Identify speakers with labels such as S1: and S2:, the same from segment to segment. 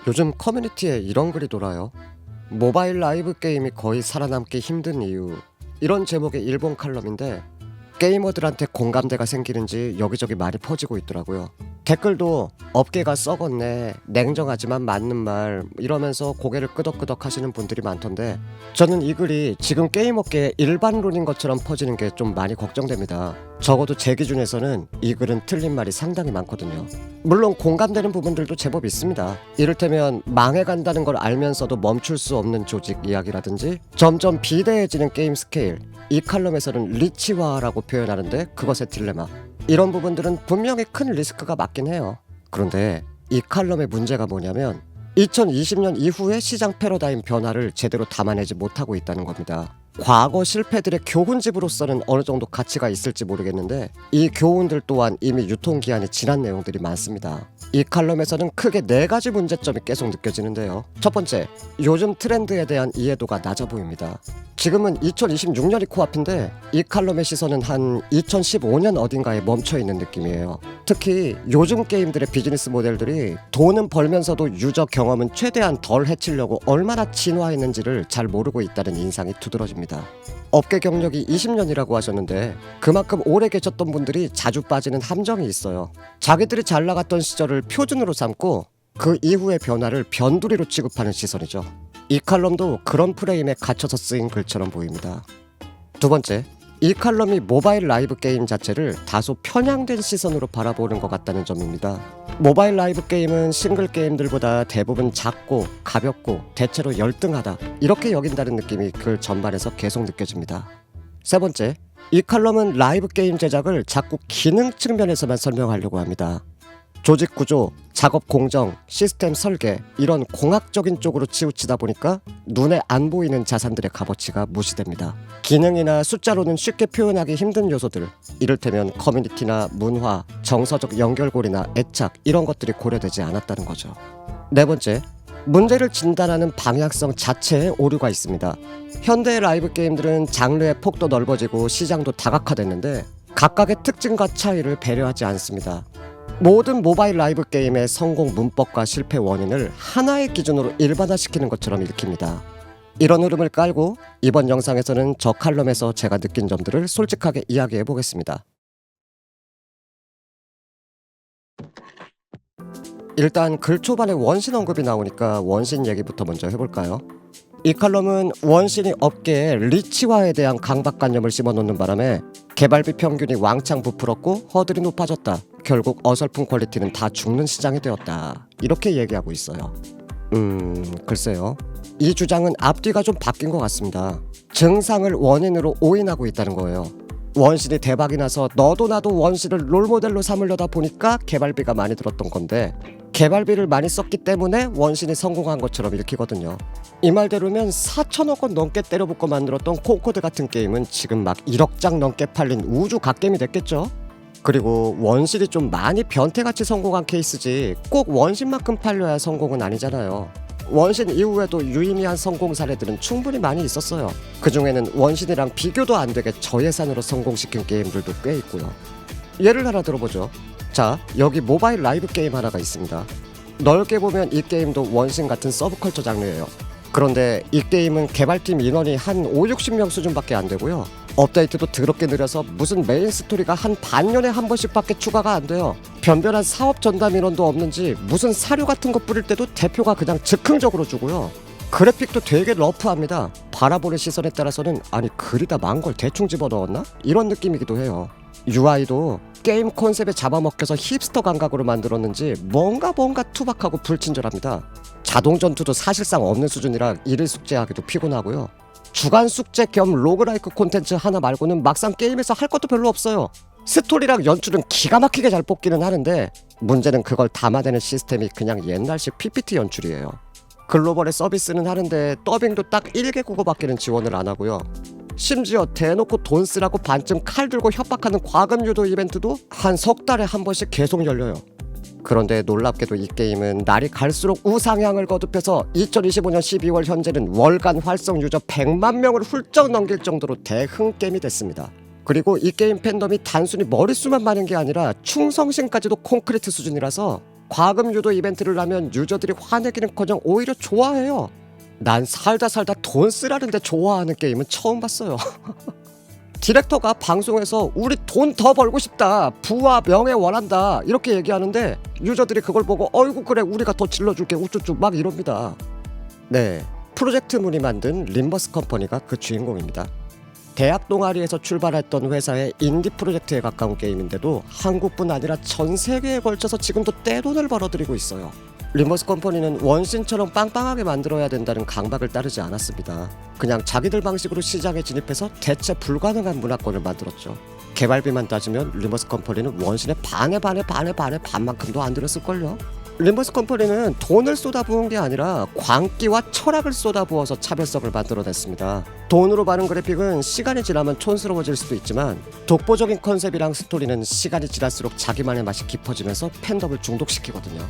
S1: 요즘 커뮤니티에 이런 글이 돌아요. 모바일 라이브 게임이 거의 살아남기 힘든 이유. 이런 제목의 일본 칼럼인데 게이머들한테 공감대가 생기는지 여기저기 많이 퍼지고 있더라고요. 댓글도 업계가 썩었네, 냉정하지만 맞는 말 이러면서 고개를 끄덕끄덕 하시는 분들이 많던데 저는 이 글이 지금 게임업계의 일반론인 것처럼 퍼지는 게 좀 많이 걱정됩니다. 적어도 제 기준에서는 이 글은 틀린 말이 상당히 많거든요. 물론 공감되는 부분들도 제법 있습니다. 이를테면 망해간다는 걸 알면서도 멈출 수 없는 조직 이야기라든지 점점 비대해지는 게임 스케일, 이 칼럼에서는 리치화라고 표현하는데 그것의 딜레마, 이런 부분들은 분명히 큰 리스크가 맞긴 해요. 그런데 이 칼럼의 문제가 뭐냐면 2020년 이후의 시장 패러다임 변화를 제대로 담아내지 못하고 있다는 겁니다. 과거 실패들의 교훈집으로서는 어느 정도 가치가 있을지 모르겠는데 이 교훈들 또한 이미 유통기한이 지난 내용들이 많습니다. 이 칼럼에서는 크게 4가지 문제점이 계속 느껴지는데요. 첫 번째, 요즘 트렌드에 대한 이해도가 낮아 보입니다. 지금은 2026년이 코앞인데 이 칼럼의 시선은 한 2015년 어딘가에 멈춰있는 느낌이에요. 특히 요즘 게임들의 비즈니스 모델들이 돈은 벌면서도 유저 경험은 최대한 덜 해치려고 얼마나 진화했는지를 잘 모르고 있다는 인상이 두드러집니다. 업계 경력이 20년이라고 하셨는데 그만큼 오래 계셨던 분들이 자주 빠지는 함정이 있어요. 자기들이 잘 나갔던 시절을 표준으로 삼고 그 이후의 변화를 변두리로 취급하는 시선이죠. 이 칼럼도 그런 프레임에 갇혀서 쓰인 글처럼 보입니다. 두 번째, 이 칼럼이 모바일 라이브 게임 자체를 다소 편향된 시선으로 바라보는 것 같다는 점입니다. 모바일 라이브 게임은 싱글 게임들보다 대부분 작고 가볍고 대체로 열등하다, 이렇게 여긴다는 느낌이 글 전반에서 계속 느껴집니다. 세 번째, 이 칼럼은 라이브 게임 제작을 자꾸 기능 측면에서만 설명하려고 합니다. 조직 구조, 작업 공정, 시스템 설계, 이런 공학적인 쪽으로 치우치다 보니까 눈에 안 보이는 자산들의 값어치가 무시됩니다. 기능이나 숫자로는 쉽게 표현하기 힘든 요소들, 이를테면 커뮤니티나 문화, 정서적 연결고리나 애착, 이런 것들이 고려되지 않았다는 거죠. 네 번째, 문제를 진단하는 방향성 자체에 오류가 있습니다. 현대의 라이브 게임들은 장르의 폭도 넓어지고 시장도 다각화됐는데 각각의 특징과 차이를 배려하지 않습니다. 모든 모바일 라이브 게임의 성공 문법과 실패 원인을 하나의 기준으로 일반화시키는 것처럼 읽힙니다. 이런 흐름을 깔고 이번 영상에서는 저 칼럼에서 제가 느낀 점들을 솔직하게 이야기해 보겠습니다. 일단 글 초반에 원신 언급이 나오니까 원신 얘기부터 먼저 해볼까요? 이 칼럼은 원신이 업계에 리치화에 대한 강박관념을 심어놓는 바람에 개발비 평균이 왕창 부풀었고 허들이 높아졌다, 결국 어설픈 퀄리티는 다 죽는 시장이 되었다, 이렇게 얘기하고 있어요. 글쎄요, 이 주장은 앞뒤가 좀 바뀐 것 같습니다. 증상을 원인으로 오인하고 있다는 거예요. 원신이 대박이 나서 너도 나도 원신을 롤모델로 삼으려다 보니까 개발비가 많이 들었던 건데 개발비를 많이 썼기 때문에 원신이 성공한 것처럼 읽히거든요. 이 말대로면 4천억 원 넘게 때려붓고 만들었던 콩코드 같은 게임은 지금 막 1억 장 넘게 팔린 우주 갓게임이 됐겠죠? 그리고 원신이 좀 많이 변태같이 성공한 케이스지 꼭 원신만큼 팔려야 성공은 아니잖아요. 원신 이후에도 유의미한 성공 사례들은 충분히 많이 있었어요. 그중에는 원신이랑 비교도 안 되게 저예산으로 성공시킨 게임들도 꽤 있고요. 예를 하나 들어보죠. 자, 여기 모바일 라이브 게임 하나가 있습니다. 넓게 보면 이 게임도 원신 같은 서브컬처 장르예요. 그런데 이 게임은 개발팀 인원이 한 50-60명 수준밖에 안 되고요. 업데이트도 더럽게 느려서 무슨 메인 스토리가 한 반년에 한 번씩밖에 추가가 안 돼요. 변변한 사업 전담 인원도 없는지 무슨 사료 같은 거 뿌릴 때도 대표가 그냥 즉흥적으로 주고요. 그래픽도 되게 러프합니다. 바라보는 시선에 따라서는 아니 글이다 망 걸 대충 집어넣었나? 이런 느낌이기도 해요. UI도 게임 컨셉에 잡아먹혀서 힙스터 감각으로 만들었는지 뭔가 투박하고 불친절합니다. 자동 전투도 사실상 없는 수준이라 일일 숙제하기도 피곤하고요. 주간 숙제 겸 로그라이크 콘텐츠 하나 말고는 막상 게임에서 할 것도 별로 없어요. 스토리랑 연출은 기가 막히게 잘 뽑기는 하는데 문제는 그걸 담아내는 시스템이 그냥 옛날식 PPT 연출이에요. 글로벌의 서비스는 하는데 더빙도 딱 1개 국어밖에는 지원을 안 하고요. 심지어 대놓고 돈 쓰라고 반쯤 칼 들고 협박하는 과금 유도 이벤트도 한 석 달에 한 번씩 계속 열려요. 그런데 놀랍게도 이 게임은 날이 갈수록 우상향을 거듭해서 2025년 12월 현재는 월간 활성 유저 100만 명을 훌쩍 넘길 정도로 대흥 게임이 됐습니다. 그리고 이 게임 팬덤이 단순히 머릿수만 많은 게 아니라 충성심까지도 콘크리트 수준이라서 과금 유도 이벤트를 하면 유저들이 화내기는커녕 오히려 좋아해요. 난 살다 돈 쓰라는데 좋아하는 게임은 처음 봤어요. 디렉터가 방송에서 우리 돈 더 벌고 싶다, 부와 명예 원한다 이렇게 얘기하는데 유저들이 그걸 보고 어이구 그래 우리가 더 질러줄게 우쭈쭈 막 이럽니다. 네, 프로젝트 문이 만든 림버스 컴퍼니가 그 주인공입니다. 대학 동아리에서 출발했던 회사의 인디 프로젝트에 가까운 게임인데도 한국뿐 아니라 전 세계에 걸쳐서 지금도 떼돈을 벌어들이고 있어요. 림버스 컴퍼니는 원신처럼 빵빵하게 만들어야 된다는 강박을 따르지 않았습니다. 그냥 자기들 방식으로 시장에 진입해서 대체 불가능한 문화권을 만들었죠. 개발비만 따지면 림버스 컴퍼니는 원신의 반만큼도 안 들였을걸요. 림버스 컴퍼니는 돈을 쏟아부은 게 아니라 광기와 철학을 쏟아부어서 차별성을 만들어냈습니다. 돈으로 바른 그래픽은 시간이 지나면 촌스러워질 수도 있지만 독보적인 컨셉이랑 스토리는 시간이 지날수록 자기만의 맛이 깊어지면서 팬덤을 중독시키거든요.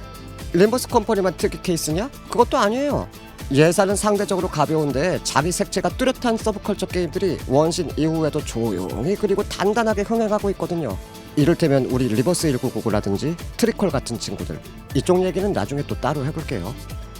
S1: 림버스 컴퍼니만 특이 케이스냐? 그것도 아니에요. 예산은 상대적으로 가벼운데 자기 색채가 뚜렷한 서브컬처 게임들이 원신 이후에도 조용히 그리고 단단하게 흥행하고 있거든요. 이를테면 우리 리버스 1999라든지 트리콜 같은 친구들, 이쪽 얘기는 나중에 또 따로 해볼게요.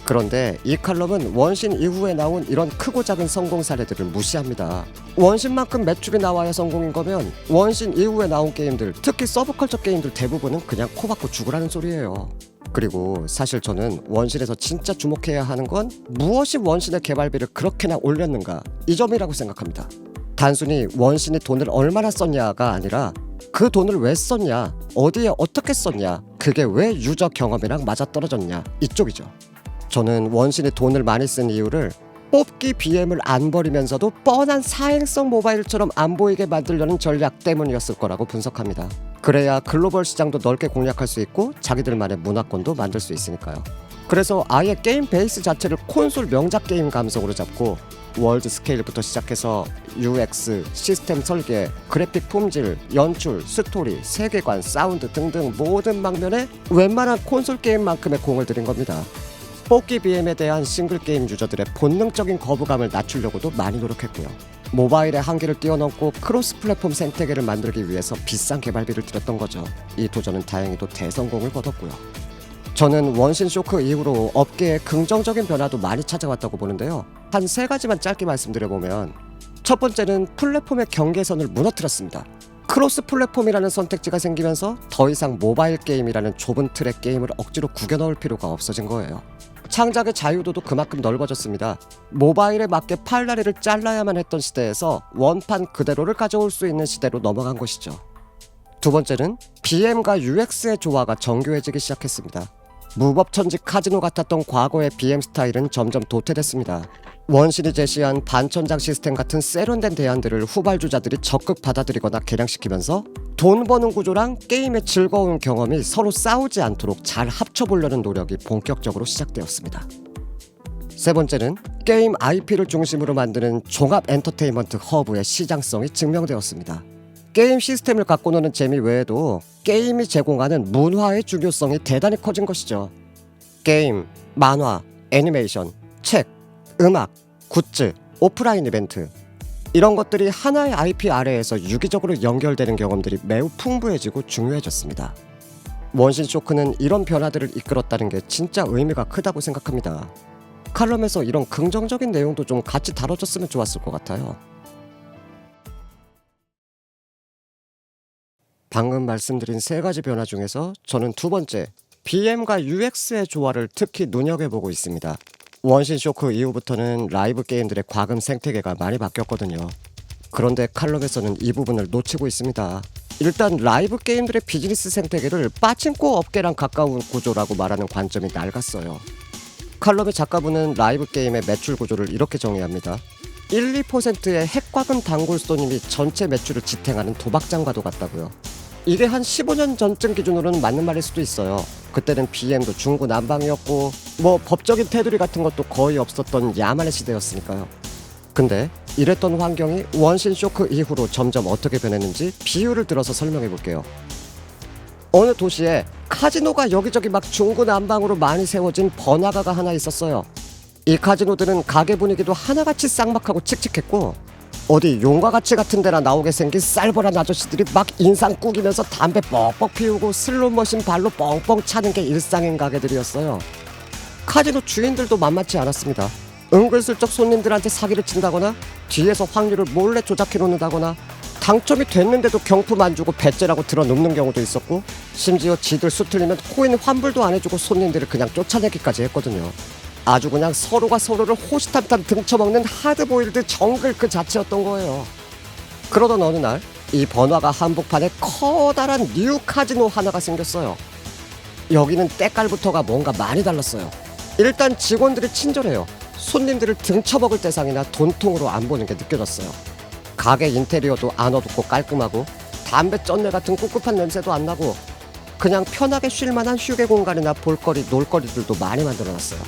S1: 그런데 이 칼럼은 원신 이후에 나온 이런 크고 작은 성공 사례들을 무시합니다. 원신만큼 매출이 나와야 성공인 거면 원신 이후에 나온 게임들, 특히 서브컬처 게임들 대부분은 그냥 코 박고 죽으라는 소리예요. 그리고 사실 저는 원신에서 진짜 주목해야 하는 건 무엇이 원신의 개발비를 그렇게나 올렸는가, 이 점이라고 생각합니다. 단순히 원신이 돈을 얼마나 썼냐가 아니라 그 돈을 왜 썼냐, 어디에 어떻게 썼냐, 그게 왜 유저 경험이랑 맞아떨어졌냐, 이쪽이죠. 저는 원신이 돈을 많이 쓴 이유를 뽑기 BM을 안 버리면서도 뻔한 사행성 모바일처럼 안 보이게 만들려는 전략 때문이었을 거라고 분석합니다. 그래야 글로벌 시장도 넓게 공략할 수 있고 자기들만의 문화권도 만들 수 있으니까요. 그래서 아예 게임 베이스 자체를 콘솔 명작 게임 감성으로 잡고 월드 스케일부터 시작해서 UX, 시스템 설계, 그래픽 품질, 연출, 스토리, 세계관, 사운드 등등 모든 방면에 웬만한 콘솔 게임만큼의 공을 들인 겁니다. 뽑기 BM에 대한 싱글 게임 유저들의 본능적인 거부감을 낮추려고도 많이 노력했고요. 모바일의 한계를 뛰어넘고 크로스 플랫폼 생태계를 만들기 위해서 비싼 개발비를 들였던 거죠. 이 도전은 다행히도 대성공을 거뒀고요. 저는 원신 쇼크 이후로 업계에 긍정적인 변화도 많이 찾아왔다고 보는데요. 한 3가지만 짧게 말씀드려보면, 첫 번째는 플랫폼의 경계선을 무너뜨렸습니다. 크로스 플랫폼이라는 선택지가 생기면서 더 이상 모바일 게임이라는 좁은 틀의 게임을 억지로 구겨 넣을 필요가 없어진 거예요. 창작의 자유도도 그만큼 넓어졌습니다. 모바일에 맞게 팔다리를 잘라야만 했던 시대에서 원판 그대로를 가져올 수 있는 시대로 넘어간 것이죠. 두 번째는 BM과 UX의 조화가 정교해지기 시작했습니다. 무법천지 카지노 같았던 과거의 BM 스타일은 점점 도태됐습니다. 원신이 제시한 반천장 시스템 같은 세련된 대안들을 후발주자들이 적극 받아들이거나 개량시키면서 돈 버는 구조랑 게임의 즐거운 경험이 서로 싸우지 않도록 잘 합쳐보려는 노력이 본격적으로 시작되었습니다. 세 번째는 게임 IP를 중심으로 만드는 종합 엔터테인먼트 허브의 시장성이 증명되었습니다. 게임 시스템을 갖고 노는 재미 외에도 게임이 제공하는 문화의 중요성이 대단히 커진 것이죠. 게임, 만화, 애니메이션, 책, 음악, 굿즈, 오프라인 이벤트, 이런 것들이 하나의 IP 아래에서 유기적으로 연결되는 경험들이 매우 풍부해지고 중요해졌습니다. 원신 쇼크는 이런 변화들을 이끌었다는 게 진짜 의미가 크다고 생각합니다. 칼럼에서 이런 긍정적인 내용도 좀 같이 다뤄졌으면 좋았을 것 같아요. 방금 말씀드린 3가지 변화 중에서 저는 두 번째, BM과 UX의 조화를 특히 눈여겨보고 있습니다. 원신 쇼크 이후부터는 라이브 게임들의 과금 생태계가 많이 바뀌었거든요. 그런데 칼럼에서는 이 부분을 놓치고 있습니다. 일단 라이브 게임들의 비즈니스 생태계를 빠친코 업계랑 가까운 구조라고 말하는 관점이 낡았어요. 칼럼의 작가분은 라이브 게임의 매출 구조를 이렇게 정의합니다. 1, 2%의 핵과금 단골 손님이 전체 매출을 지탱하는 도박장과도 같다고요. 이게 한 15년 전쯤 기준으로는 맞는 말일 수도 있어요. 그때는 BM도 중구난방이었고 뭐 법적인 테두리 같은 것도 거의 없었던 야만의 시대였으니까요. 근데 이랬던 환경이 원신 쇼크 이후로 점점 어떻게 변했는지 비유를 들어서 설명해 볼게요. 어느 도시에 카지노가 여기저기 막 중구난방으로 많이 세워진 번화가가 하나 있었어요. 이 카지노들은 가게 분위기도 하나같이 쌍막하고 칙칙했고 어디 용과 같이 같은 데나 나오게 생긴 쌀벌한 아저씨들이 막 인상 꾸기면서 담배 뻑뻑 피우고 슬롯머신 발로 뻥뻥 차는 게 일상인 가게들이었어요. 카지노 주인들도 만만치 않았습니다. 은근슬쩍 손님들한테 사기를 친다거나 뒤에서 확률을 몰래 조작해 놓는다거나 당첨이 됐는데도 경품 안 주고 배째라고 들어눕는 경우도 있었고, 심지어 지들 수틀리면 코인 환불도 안 해주고 손님들을 그냥 쫓아내기까지 했거든요. 아주 그냥 서로가 서로를 호시탐탐 등쳐먹는 하드보일드 정글 그 자체였던 거예요. 그러던 어느 날 이 번화가 한복판에 커다란 뉴 카지노 하나가 생겼어요. 여기는 때깔부터가 뭔가 많이 달랐어요. 일단 직원들이 친절해요. 손님들을 등쳐먹을 대상이나 돈통으로 안 보는 게 느껴졌어요. 가게 인테리어도 안 어둡고 깔끔하고 담배 쩐내 같은 꿉꿉한 냄새도 안 나고 그냥 편하게 쉴 만한 휴게 공간이나 볼거리, 놀거리들도 많이 만들어놨어요.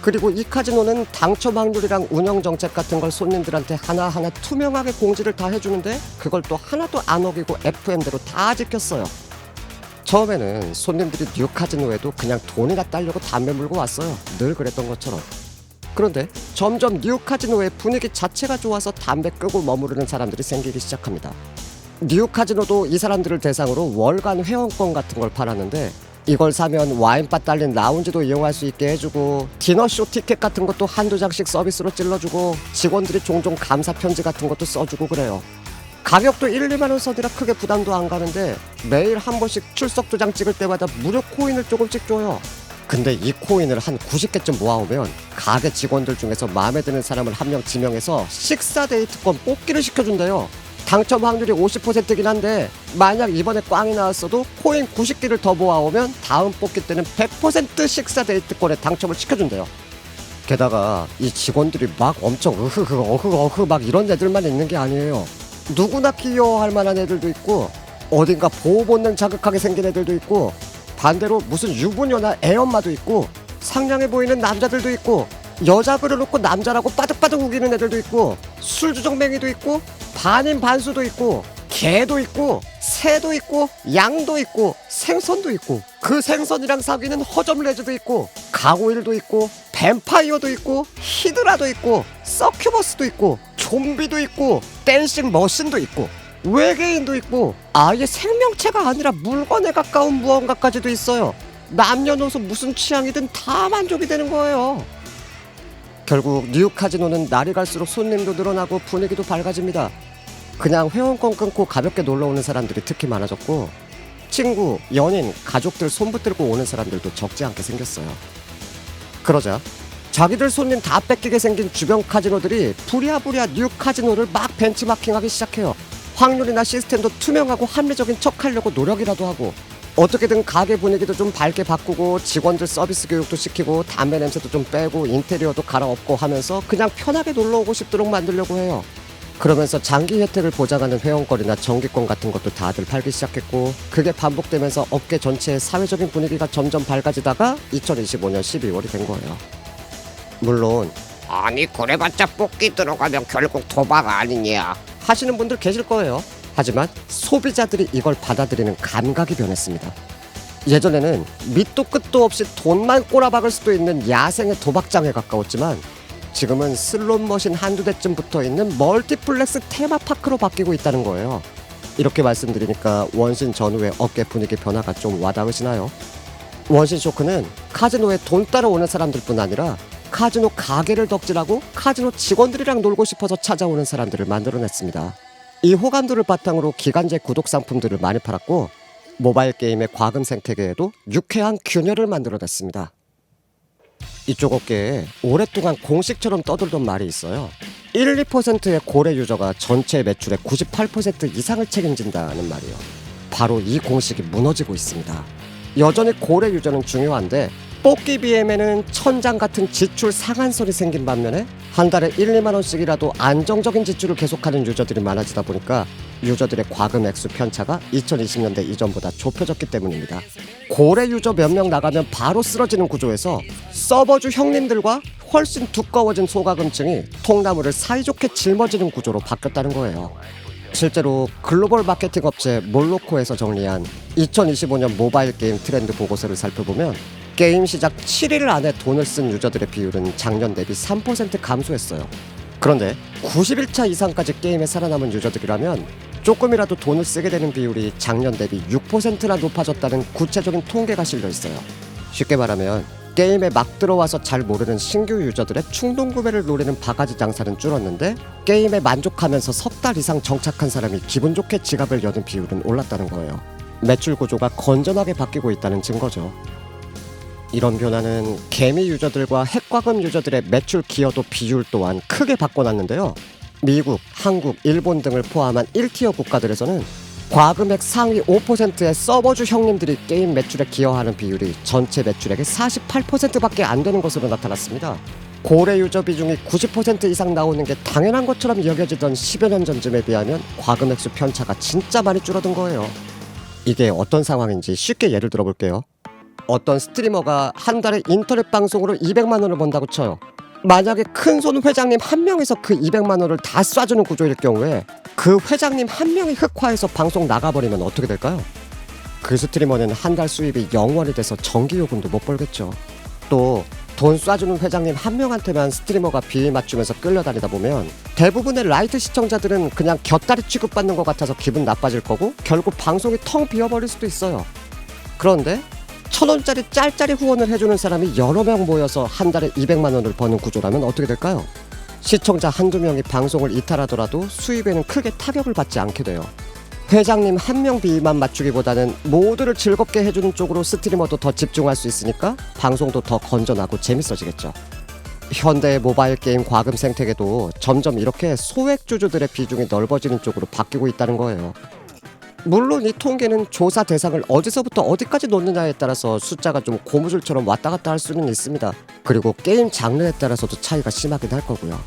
S1: 그리고 이 카지노는 당첨 확률이랑 운영 정책 같은 걸 손님들한테 하나하나 투명하게 공지를 다 해주는데 그걸 또 하나도 안 어기고 FM대로 다 지켰어요. 처음에는 손님들이 뉴 카지노에도 그냥 돈이나 따려고 담배 물고 왔어요. 늘 그랬던 것처럼. 그런데 점점 뉴 카지노의 분위기 자체가 좋아서 담배 끄고 머무르는 사람들이 생기기 시작합니다. 뉴 카지노도 이 사람들을 대상으로 월간 회원권 같은 걸 팔았는데 이걸 사면 와인바 딸린 라운지도 이용할 수 있게 해주고 디너쇼 티켓 같은 것도 한두 장씩 서비스로 찔러주고 직원들이 종종 감사 편지 같은 것도 써주고 그래요. 가격도 1, 2만원 선이라 크게 부담도 안 가는데 매일 한 번씩 출석 도장 찍을 때마다 무료 코인을 조금씩 줘요. 근데 이 코인을 한 90개쯤 모아오면 가게 직원들 중에서 마음에 드는 사람을 한 명 지명해서 식사 데이트권 뽑기를 시켜준대요. 당첨 확률이 50%긴 한데 만약 이번에 꽝이 나왔어도 코인 90개를 더 모아오면 다음 뽑기 때는 100% 식사 데이트권에 당첨을 시켜준대요. 게다가 이 직원들이 막 엄청 어흐 막 이런 애들만 있는 게 아니에요. 누구나 귀여워할 만한 애들도 있고 어딘가 보호 본능 자극하게 생긴 애들도 있고 반대로 무슨 유부녀나 애엄마도 있고 상냥해 보이는 남자들도 있고 여자 그려놓고 남자라고 빠득빠득 우기는 애들도 있고 술주정뱅이도 있고 반인 반수도 있고 개도 있고 새도 있고 양도 있고 생선도 있고 그 생선이랑 사귀는 허점 레즈도 있고 가고일도 있고 뱀파이어도 있고 히드라도 있고 서큐버스도 있고 좀비도 있고 댄싱 머신도 있고 외계인도 있고 아예 생명체가 아니라 물건에 가까운 무언가까지도 있어요. 남녀노소 무슨 취향이든 다 만족이 되는 거예요. 결국 뉴 카지노는 날이 갈수록 손님도 늘어나고 분위기도 밝아집니다. 그냥 회원권 끊고 가볍게 놀러오는 사람들이 특히 많아졌고 친구, 연인, 가족들 손 붙들고 오는 사람들도 적지 않게 생겼어요. 그러자 자기들 손님 다 뺏기게 생긴 주변 카지노들이 부랴부랴 뉴 카지노를 막 벤치마킹하기 시작해요. 확률이나 시스템도 투명하고 합리적인 척하려고 노력이라도 하고 어떻게든 가게 분위기도 좀 밝게 바꾸고 직원들 서비스 교육도 시키고 담배 냄새도 좀 빼고 인테리어도 갈아엎고 하면서 그냥 편하게 놀러오고 싶도록 만들려고 해요. 그러면서 장기 혜택을 보장하는 회원권이나 정기권 같은 것도 다들 팔기 시작했고 그게 반복되면서 업계 전체의 사회적인 분위기가 점점 밝아지다가 2025년 12월이 된 거예요. 물론
S2: 아니 그래봤자 뽑기 들어가면 결국 도박 아니냐
S1: 하시는 분들 계실 거예요. 하지만 소비자들이 이걸 받아들이는 감각이 변했습니다. 예전에는 밑도 끝도 없이 돈만 꼬라박을 수도 있는 야생의 도박장에 가까웠지만 지금은 슬롯머신 한두 대쯤 붙어있는 멀티플렉스 테마파크로 바뀌고 있다는 거예요. 이렇게 말씀드리니까 원신 전후의 업계 분위기 변화가 좀 와닿으시나요? 원신 쇼크는 카지노에 돈 따러 오는 사람들뿐 아니라 카지노 가게를 덕질하고 카지노 직원들이랑 놀고 싶어서 찾아오는 사람들을 만들어냈습니다. 이 호감도를 바탕으로 기간제 구독 상품들을 많이 팔았고 모바일 게임의 과금 생태계에도 유쾌한 균열을 만들어냈습니다. 이쪽 업계에 오랫동안 공식처럼 떠들던 말이 있어요. 1, 2%의 고래 유저가 전체 매출의 98% 이상을 책임진다는 말이요. 바로 이 공식이 무너지고 있습니다. 여전히 고래 유저는 중요한데 뽑기 BM에는 천장 같은 지출 상한선이 생긴 반면에 한 달에 1, 2만원씩이라도 안정적인 지출을 계속하는 유저들이 많아지다 보니까 유저들의 과금 액수 편차가 2020년대 이전보다 좁혀졌기 때문입니다. 고래 유저 몇 명 나가면 바로 쓰러지는 구조에서 서버주 형님들과 훨씬 두꺼워진 소가금층이 통나무를 사이좋게 짊어지는 구조로 바뀌었다는 거예요. 실제로 글로벌 마케팅 업체 몰로코에서 정리한 2025년 모바일 게임 트렌드 보고서를 살펴보면 게임 시작 7일 안에 돈을 쓴 유저들의 비율은 작년 대비 3% 감소했어요. 그런데 90일차 이상까지 게임에 살아남은 유저들이라면 조금이라도 돈을 쓰게 되는 비율이 작년 대비 6%나 높아졌다는 구체적인 통계가 실려 있어요. 쉽게 말하면 게임에 막 들어와서 잘 모르는 신규 유저들의 충동 구매를 노리는 바가지 장사는 줄었는데 게임에 만족하면서 석 달 이상 정착한 사람이 기분 좋게 지갑을 여는 비율은 올랐다는 거예요. 매출 구조가 건전하게 바뀌고 있다는 증거죠. 이런 변화는 개미 유저들과 핵과금 유저들의 매출 기여도 비율 또한 크게 바꿔놨는데요. 미국, 한국, 일본 등을 포함한 1티어 국가들에서는 과금액 상위 5%의 서버주 형님들이 게임 매출에 기여하는 비율이 전체 매출액의 48%밖에 안 되는 것으로 나타났습니다. 고래 유저 비중이 90% 이상 나오는 게 당연한 것처럼 여겨지던 10여 년 전쯤에 비하면 과금액 수 편차가 진짜 많이 줄어든 거예요. 이게 어떤 상황인지 쉽게 예를 들어볼게요. 어떤 스트리머가 한 달에 인터넷 방송으로 200만 원을 번다고 쳐요. 만약에 큰손 회장님 한 명에서 그 200만 원을 다 쏴주는 구조일 경우에 그 회장님 한 명이 흑화해서 방송 나가버리면 어떻게 될까요? 그 스트리머는 한 달 수입이 0원이 돼서 전기요금도 못 벌겠죠. 또 돈 쏴주는 회장님 한 명한테만 스트리머가 비위 맞추면서 끌려다니다 보면 대부분의 라이트 시청자들은 그냥 곁다리 취급받는 것 같아서 기분 나빠질 거고 결국 방송이 텅 비어버릴 수도 있어요. 그런데 1,000원짜리 짤짤이 후원을 해주는 사람이 여러 명 모여서 한 달에 200만 원을 버는 구조라면 어떻게 될까요? 시청자 한두 명이 방송을 이탈하더라도 수입에는 크게 타격을 받지 않게 돼요. 회장님 한 명 비위만 맞추기보다는 모두를 즐겁게 해주는 쪽으로 스트리머도 더 집중할 수 있으니까 방송도 더 건전하고 재밌어지겠죠. 현대의 모바일 게임 과금 생태계도 점점 이렇게 소액주주들의 비중이 넓어지는 쪽으로 바뀌고 있다는 거예요. 물론 이 통계는 조사 대상을 어디서부터 어디까지 놓느냐에 따라서 숫자가 좀 고무줄처럼 왔다 갔다 할 수는 있습니다. 그리고 게임 장르에 따라서도 차이가 심하긴 할 거고요.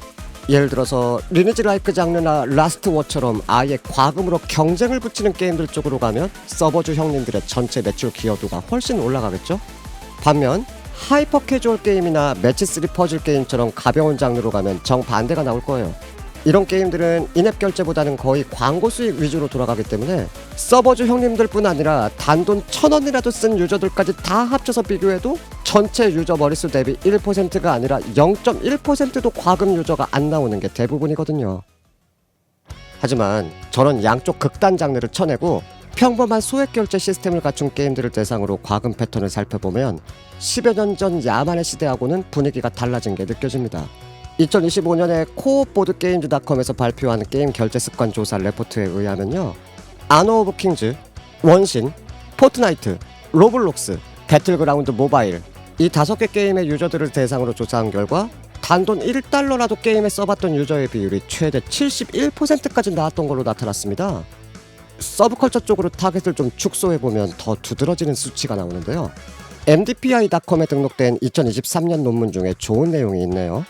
S1: 예를 들어서 리니지 라이크 장르나 라스트 워처럼 아예 과금으로 경쟁을 붙이는 게임들 쪽으로 가면 서버주 형님들의 전체 매출 기여도가 훨씬 올라가겠죠? 반면 하이퍼 캐주얼 게임이나 매치3 퍼즐 게임처럼 가벼운 장르로 가면 정반대가 나올 거예요. 이런 게임들은 인앱 결제보다는 거의 광고 수익 위주로 돌아가기 때문에 서버주 형님들뿐 아니라 단돈 1,000원이라도 쓴 유저들까지 다 합쳐서 비교해도 전체 유저 머릿수 대비 1%가 아니라 0.1%도 과금 유저가 안 나오는 게 대부분이거든요. 하지만 저런 양쪽 극단 장르를 쳐내고 평범한 소액 결제 시스템을 갖춘 게임들을 대상으로 과금 패턴을 살펴보면 10여 년 전 야만의 시대하고는 분위기가 달라진 게 느껴집니다. 2025년에 코옵보드게임즈닷컴에서 발표한 게임 결제 습관 조사 레포트에 의하면요, 아너 오브 킹즈, 원신, 포트나이트, 로블록스, 배틀그라운드 모바일 이 5개 게임의 유저들을 대상으로 조사한 결과 단돈 1달러라도 게임에 써봤던 유저의 비율이 최대 71%까지 나왔던 걸로 나타났습니다. 서브컬처 쪽으로 타겟을 좀 축소해보면 더 두드러지는 수치가 나오는데요. MDPI.com에 등록된 2023년 논문 중에 좋은 내용이 있네요.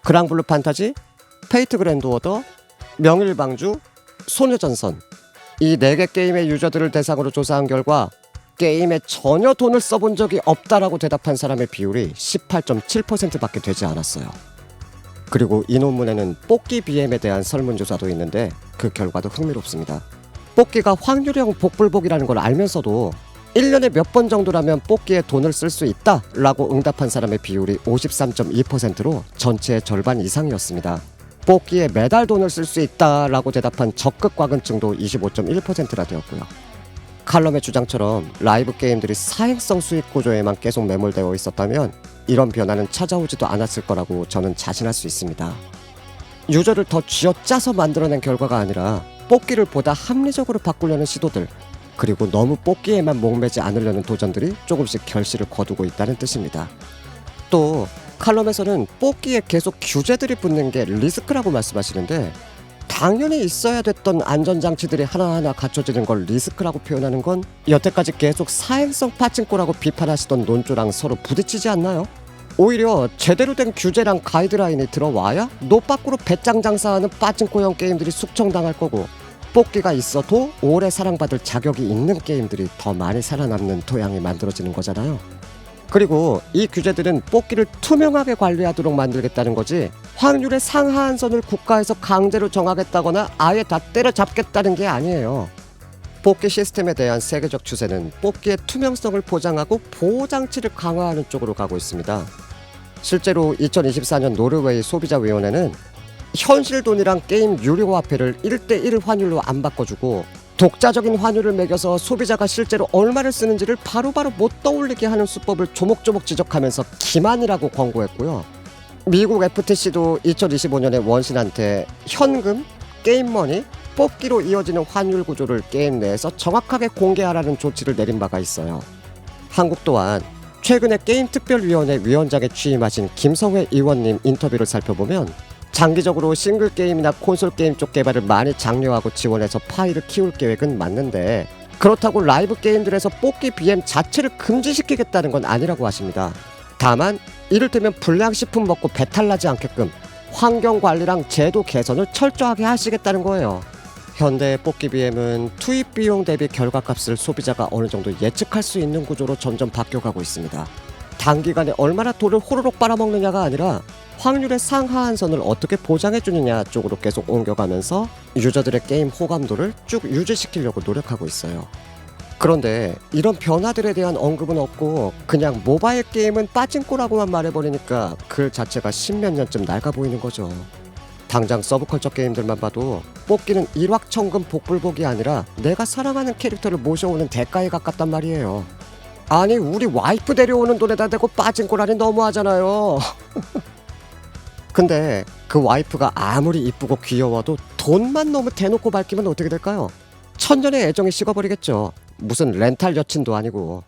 S1: 그랑블루 판타지, 페이트 그랜드 오더, 명일방주, 소녀전선 이 4개 게임의 유저들을 대상으로 조사한 결과 게임에 전혀 돈을 써본 적이 없다라고 대답한 사람의 비율이 18.7%밖에 되지 않았어요. 그리고 이 논문에는 뽑기 BM에 대한 설문조사도 있는데 그 결과도 흥미롭습니다. 뽑기가 확률형 복불복이라는 걸 알면서도 1년에 몇 번 정도라면 뽑기에 돈을 쓸 수 있다 라고 응답한 사람의 비율이 53.2%로 전체의 절반 이상이었습니다. 뽑기에 매달 돈을 쓸 수 있다 라고 대답한 적극 과금층도 25.1%나 되었고요. 칼럼의 주장처럼 라이브 게임들이 사행성 수익 구조에만 계속 매몰되어 있었다면 이런 변화는 찾아오지도 않았을 거라고 저는 자신할 수 있습니다. 유저를 더 쥐어짜서 만들어낸 결과가 아니라 뽑기를 보다 합리적으로 바꾸려는 시도들, 그리고 너무 뽑기에만 목매지 않으려는 도전들이 조금씩 결실을 거두고 있다는 뜻입니다. 또 칼럼에서는 뽑기에 계속 규제들이 붙는 게 리스크라고 말씀하시는데, 당연히 있어야 됐던 안전장치들이 하나하나 갖춰지는 걸 리스크라고 표현하는 건 여태까지 계속 사행성 파친코라고 비판하시던 논조랑 서로 부딪히지 않나요? 오히려 제대로 된 규제랑 가이드라인이 들어와야 노 밖으로 배짱 장사하는 파친코형 게임들이 숙청당할 거고, 뽑기가 있어도 오래 사랑받을 자격이 있는 게임들이 더 많이 살아남는 토양이 만들어지는 거잖아요. 그리고 이 규제들은 뽑기를 투명하게 관리하도록 만들겠다는 거지 확률의 상하한 선을 국가에서 강제로 정하겠다거나 아예 다 때려잡겠다는 게 아니에요. 뽑기 시스템에 대한 세계적 추세는 뽑기의 투명성을 보장하고 보호장치를 강화하는 쪽으로 가고 있습니다. 실제로 2024년 노르웨이 소비자위원회는 현실 돈이랑 게임 유료화폐를 1대1 환율로 안 바꿔주고 독자적인 환율을 매겨서 소비자가 실제로 얼마를 쓰는지를 바로바로 못 떠올리게 하는 수법을 조목조목 지적하면서 기만이라고 권고했고요. 미국 FTC도 2025년에 원신한테 현금, 게임머니, 뽑기로 이어지는 환율 구조를 게임 내에서 정확하게 공개하라는 조치를 내린 바가 있어요. 한국 또한 최근에 게임특별위원회 위원장에 취임하신 김성회 의원님 인터뷰를 살펴보면 장기적으로 싱글 게임이나 콘솔 게임 쪽 개발을 많이 장려하고 지원해서 파이를 키울 계획은 맞는데 그렇다고 라이브 게임들에서 뽑기 BM 자체를 금지시키겠다는 건 아니라고 하십니다. 다만 이를테면 불량식품 먹고 배탈 나지 않게끔 환경관리랑 제도 개선을 철저하게 하시겠다는 거예요. 현대의 뽑기 BM은 투입 비용 대비 결과값을 소비자가 어느 정도 예측할 수 있는 구조로 점점 바뀌어가고 있습니다. 단기간에 얼마나 돈을 호로록 빨아먹느냐가 아니라 확률의 상하한선을 어떻게 보장해주느냐 쪽으로 계속 옮겨가면서 유저들의 게임 호감도를 쭉 유지시키려고 노력하고 있어요. 그런데 이런 변화들에 대한 언급은 없고 그냥 모바일 게임은 빠진꼬라고만 말해버리니까 그 자체가 십몇 년쯤 낡아 보이는 거죠. 당장 서브컬처 게임들만 봐도 뽑기는 일확천금 복불복이 아니라 내가 사랑하는 캐릭터를 모셔오는 대가에 가깝단 말이에요. 아니 우리 와이프 데려오는 돈에다 대고 빠진꼬라니 너무하잖아요. 근데 그 와이프가 아무리 이쁘고 귀여워도 돈만 너무 대놓고 밝히면 어떻게 될까요? 천년의 애정이 식어버리겠죠. 무슨 렌탈 여친도 아니고.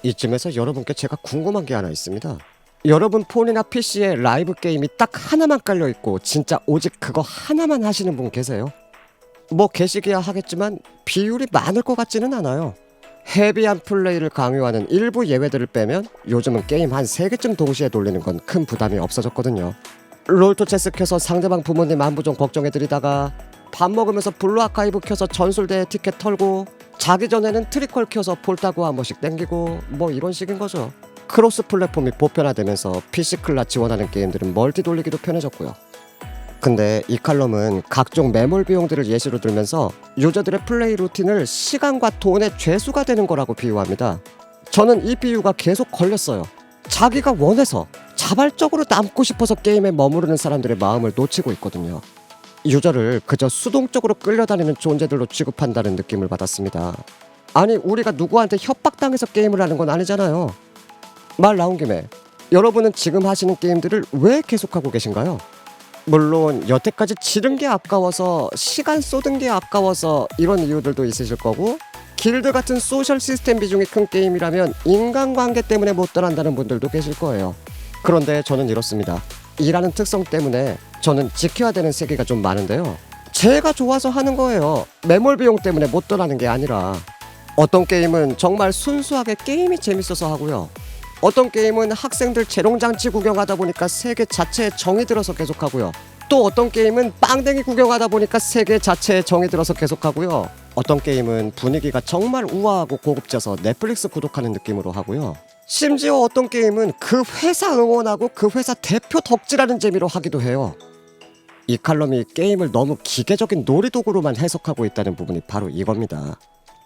S1: 이쯤에서 여러분께 제가 궁금한 게 하나 있습니다. 여러분 폰이나 PC에 라이브 게임이 딱 하나만 깔려있고 진짜 오직 그거 하나만 하시는 분 계세요? 뭐 계시기야 하겠지만 비율이 많을 것 같지는 않아요. 헤비한 플레이를 강요하는 일부 예외들을 빼면 요즘은 게임 한 3개쯤 동시에 돌리는 건 큰 부담이 없어졌거든요. 롤토체스 켜서 상대방 부모님 안부 좀 걱정해드리다가 밥 먹으면서 블루 아카이브 켜서 전술대회 티켓 털고 자기 전에는 트리퀄 켜서 폴타고 한 번씩 땡기고 뭐 이런 식인 거죠. 크로스 플랫폼이 보편화되면서 PC 클라 지원하는 게임들은 멀티 돌리기도 편해졌고요. 근데 이 칼럼은 각종 매몰 비용들을 예시로 들면서 유저들의 플레이 루틴을 시간과 돈의 죄수가 되는 거라고 비유합니다. 저는 이 비유가 계속 걸렸어요. 자기가 원해서 자발적으로 남고 싶어서 게임에 머무르는 사람들의 마음을 놓치고 있거든요. 유저를 그저 수동적으로 끌려다니는 존재들로 취급한다는 느낌을 받았습니다. 아니 우리가 누구한테 협박당해서 게임을 하는 건 아니잖아요. 말 나온 김에 여러분은 지금 하시는 게임들을 왜 계속하고 계신가요? 물론 여태까지 지른 게 아까워서 시간 쏟은 게 아까워서 이런 이유들도 있으실 거고 길드 같은 소셜 시스템 비중이 큰 게임이라면 인간관계 때문에 못 떠난다는 분들도 계실 거예요. 그런데 저는 이렇습니다. 일하는 특성 때문에 저는 지켜야 되는 세계가 좀 많은데요. 제가 좋아서 하는 거예요. 매몰 비용 때문에 못 떠나는 게 아니라. 어떤 게임은 정말 순수하게 게임이 재밌어서 하고요. 어떤 게임은 학생들 재롱장치 구경하다 보니까 세계 자체에 정이 들어서 계속하고요. 또 어떤 게임은 빵댕이 구경하다 보니까 세계 자체에 정이 들어서 계속하고요. 어떤 게임은 분위기가 정말 우아하고 고급져서 넷플릭스 구독하는 느낌으로 하고요. 심지어 어떤 게임은 그 회사 응원하고 그 회사 대표 덕질하는 재미로 하기도 해요. 이 칼럼이 게임을 너무 기계적인 놀이도구로만 해석하고 있다는 부분이 바로 이겁니다.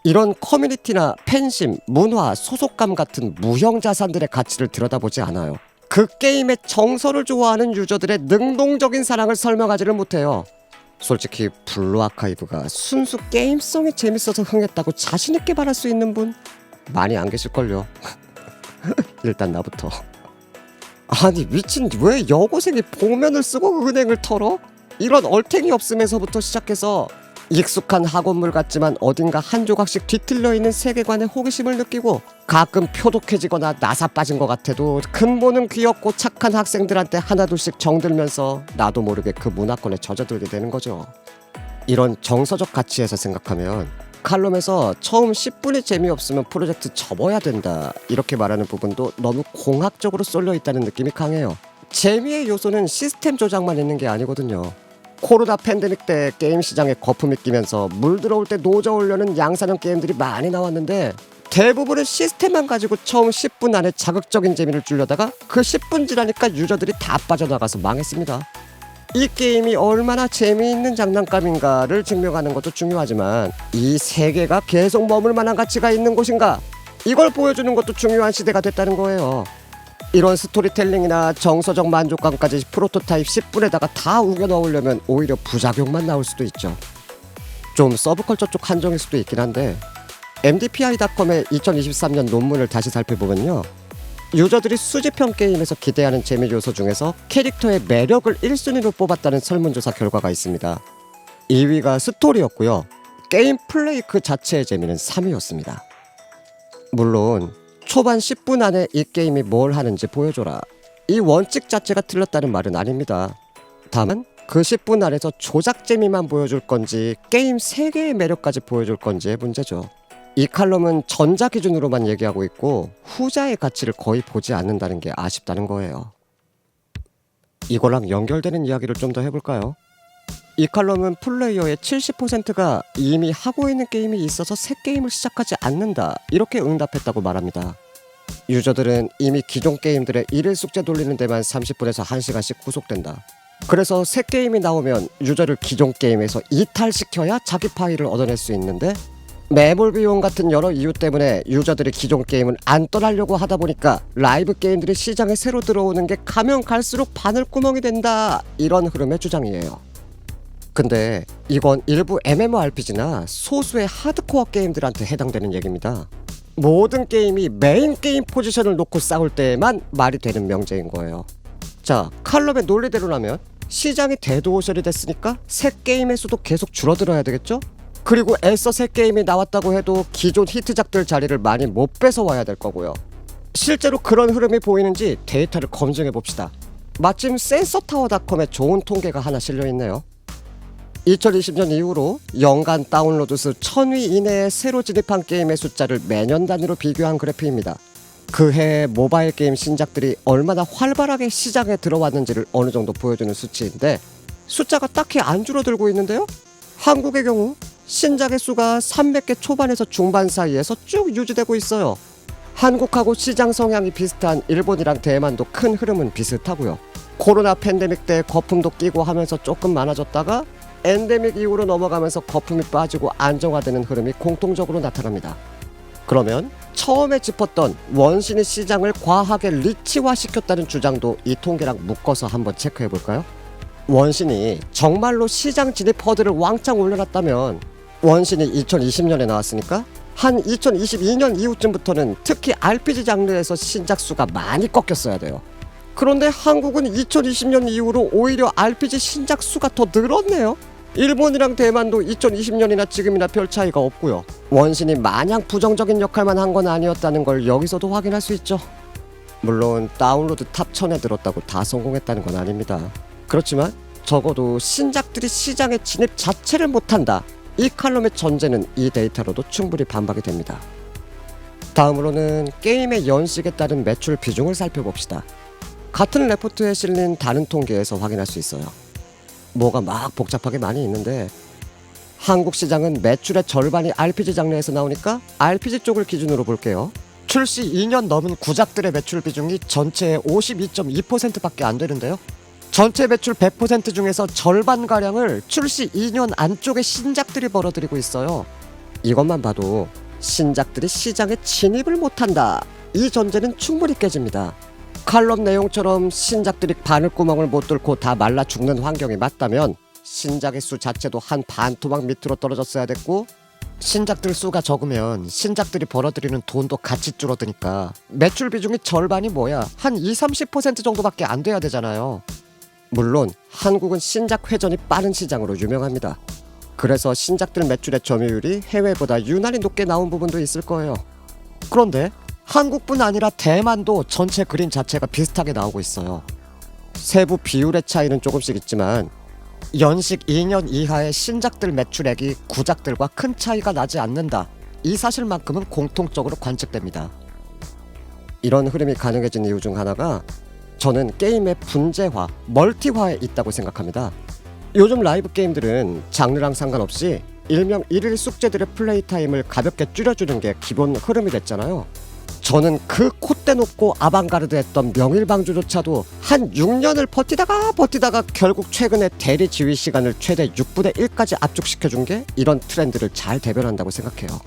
S1: 이런 커뮤니티나 팬심, 문화, 소속감 같은 무형 자산들의 가치를 들여다보지 않아요. 그 게임의 정서를 좋아하는 유저들의 능동적인 사랑을 설명하지를 못해요. 솔직히 블루 아카이브가 순수 게임성이 재밌어서 흥했다고 자신있게 말할 수 있는 분 많이 안 계실걸요. 일단 나부터. 아니 미친 왜 여고생이 복면을 쓰고 은행을 털어? 이런 얼탱이 없음에서부터 시작해서 익숙한 학원물 같지만 어딘가 한 조각씩 뒤틀려 있는 세계관에 호기심을 느끼고 가끔 표독해지거나 나사 빠진 것 같아도 근본은 귀엽고 착한 학생들한테 하나둘씩 정들면서 나도 모르게 그 문화권에 젖어들게 되는 거죠. 이런 정서적 가치에서 생각하면 칼럼에서 처음 10분이 재미없으면 프로젝트 접어야 된다 이렇게 말하는 부분도 너무 공학적으로 쏠려 있다는 느낌이 강해요. 재미의 요소는 시스템 조작만 있는 게 아니거든요. 코로나 팬데믹 때 게임 시장에 거품이 끼면서 물 들어올 때 노져오려는 양산형 게임들이 많이 나왔는데 대부분은 시스템만 가지고 처음 10분 안에 자극적인 재미를 주려다가 그 10분 지나니까 유저들이 다 빠져나가서 망했습니다. 이 게임이 얼마나 재미있는 장난감인가를 증명하는 것도 중요하지만 이 세계가 계속 머물 만한 가치가 있는 곳인가 이걸 보여주는 것도 중요한 시대가 됐다는 거예요. 이런 스토리텔링이나 정서적 만족감까지 프로토타입 10분에다가 다 우겨 넣으려면 오히려 부작용만 나올 수도 있죠. 좀 서브컬처 쪽 한정일 수도 있긴 한데 MDPI.com의 2023년 논문을 다시 살펴보면요, 유저들이 수집형 게임에서 기대하는 재미 요소 중에서 캐릭터의 매력을 1순위로 뽑았다는 설문조사 결과가 있습니다. 2위가 스토리였고요, 게임 플레이 그 자체의 재미는 3위였습니다. 물론 초반 10분 안에 이 게임이 뭘 하는지 보여줘라, 이 원칙 자체가 틀렸다는 말은 아닙니다. 다만 그 10분 안에서 조작 재미만 보여줄 건지 게임 세계의 매력까지 보여줄 건지의 문제죠. 이 칼럼은 전자 기준으로만 얘기하고 있고 후자의 가치를 거의 보지 않는다는 게 아쉽다는 거예요. 이거랑 연결되는 이야기를 좀 더 해볼까요? 이 칼럼은 플레이어의 70%가 이미 하고 있는 게임이 있어서 새 게임을 시작하지 않는다, 이렇게 응답했다고 말합니다. 유저들은 이미 기존 게임들의 일일 숙제 돌리는 데만 30분에서 1시간씩 후속된다. 그래서 새 게임이 나오면 유저를 기존 게임에서 이탈시켜야 자기 파일을 얻어낼 수 있는데, 매몰 비용 같은 여러 이유 때문에 유저들이 기존 게임을 안 떠나려고 하다 보니까 라이브 게임들이 시장에 새로 들어오는 게 가면 갈수록 바늘구멍이 된다, 이런 흐름의 주장이에요. 근데 이건 일부 MMORPG나 소수의 하드코어 게임들한테 해당되는 얘기입니다. 모든 게임이 메인 게임 포지션을 놓고 싸울 때에만 말이 되는 명제인 거예요. 자, 칼럼의 논리대로라면 시장이 데드오션이 됐으니까 새 게임의 수도 계속 줄어들어야 되겠죠? 그리고 애써 새 게임이 나왔다고 해도 기존 히트작들 자리를 많이 못 뺏어와야 될 거고요. 실제로 그런 흐름이 보이는지 데이터를 검증해 봅시다. 마침 센서타워닷컴에 좋은 통계가 하나 실려있네요. 2020년 이후로 연간 다운로드 수 1000위 이내에 새로 진입한 게임의 숫자를 매년 단위로 비교한 그래프입니다. 그 해의 모바일 게임 신작들이 얼마나 활발하게 시장에 들어왔는지를 어느 정도 보여주는 수치인데, 숫자가 딱히 안 줄어들고 있는데요? 한국의 경우 신작의 수가 300개 초반에서 중반 사이에서 쭉 유지되고 있어요. 한국하고 시장 성향이 비슷한 일본이랑 대만도 큰 흐름은 비슷하고요. 코로나 팬데믹 때 거품도 끼고 하면서 조금 많아졌다가 엔데믹 이후로 넘어가면서 거품이 빠지고 안정화되는 흐름이 공통적으로 나타납니다. 그러면 처음에 짚었던 원신이 시장을 과하게 리치화시켰다는 주장도 이 통계랑 묶어서 한번 체크해볼까요? 원신이 정말로 시장 진입 허들을 왕창 올려놨다면, 원신이 2020년에 나왔으니까 한 2022년 이후쯤부터는 특히 RPG 장르에서 신작 수가 많이 꺾였어야 돼요. 그런데 한국은 2020년 이후로 오히려 RPG 신작 수가 더 늘었네요. 일본이랑 대만도 2020년이나 지금이나 별 차이가 없고요. 원신이 마냥 부정적인 역할만 한 건 아니었다는 걸 여기서도 확인할 수 있죠. 물론 다운로드 탑 1000에 들었다고 다 성공했다는 건 아닙니다. 그렇지만 적어도 신작들이 시장에 진입 자체를 못한다, 이 칼럼의 전제는 이 데이터로도 충분히 반박이 됩니다. 다음으로는 게임의 연식에 따른 매출 비중을 살펴봅시다. 같은 레포트에 실린 다른 통계에서 확인할 수 있어요. 뭐가 막 복잡하게 많이 있는데, 한국 시장은 매출의 절반이 RPG 장르에서 나오니까 RPG 쪽을 기준으로 볼게요. 출시 2년 넘은 구작들의 매출 비중이 전체의 52.2%밖에 안 되는데요. 전체 매출 100% 중에서 절반가량을 출시 2년 안쪽의 신작들이 벌어들이고 있어요. 이것만 봐도 신작들이 시장에 진입을 못한다, 이 전제는 충분히 깨집니다. 칼럼 내용처럼 신작들이 바늘구멍을 못 뚫고 다 말라 죽는 환경이 맞다면 신작의 수 자체도 한 반토막 밑으로 떨어졌어야 됐고, 신작들 수가 적으면 신작들이 벌어들이는 돈도 같이 줄어드니까 매출 비중이 절반이 뭐야, 한 20-30% 정도밖에 안 돼야 되잖아요. 물론 한국은 신작 회전이 빠른 시장으로 유명합니다. 그래서 신작들 매출의 점유율이 해외보다 유난히 높게 나온 부분도 있을 거예요. 그런데 한국뿐 아니라 대만도 전체 그림 자체가 비슷하게 나오고 있어요. 세부 비율의 차이는 조금씩 있지만 연식 2년 이하의 신작들 매출액이 구작들과 큰 차이가 나지 않는다, 이 사실만큼은 공통적으로 관측됩니다. 이런 흐름이 가능해진 이유 중 하나가 저는 게임의 분재화, 멀티화에 있다고 생각합니다. 요즘 라이브 게임들은 장르랑 상관없이 일명 일일 숙제들의 플레이 타임을 가볍게 줄여주는 게 기본 흐름이 됐잖아요. 저는 그 콧대 높고 아방가르드했던 명일방주조차도 한 6년을 버티다가 결국 최근에 대리 지휘 시간을 최대 6분의 1까지 압축시켜준 게 이런 트렌드를 잘 대변한다고 생각해요.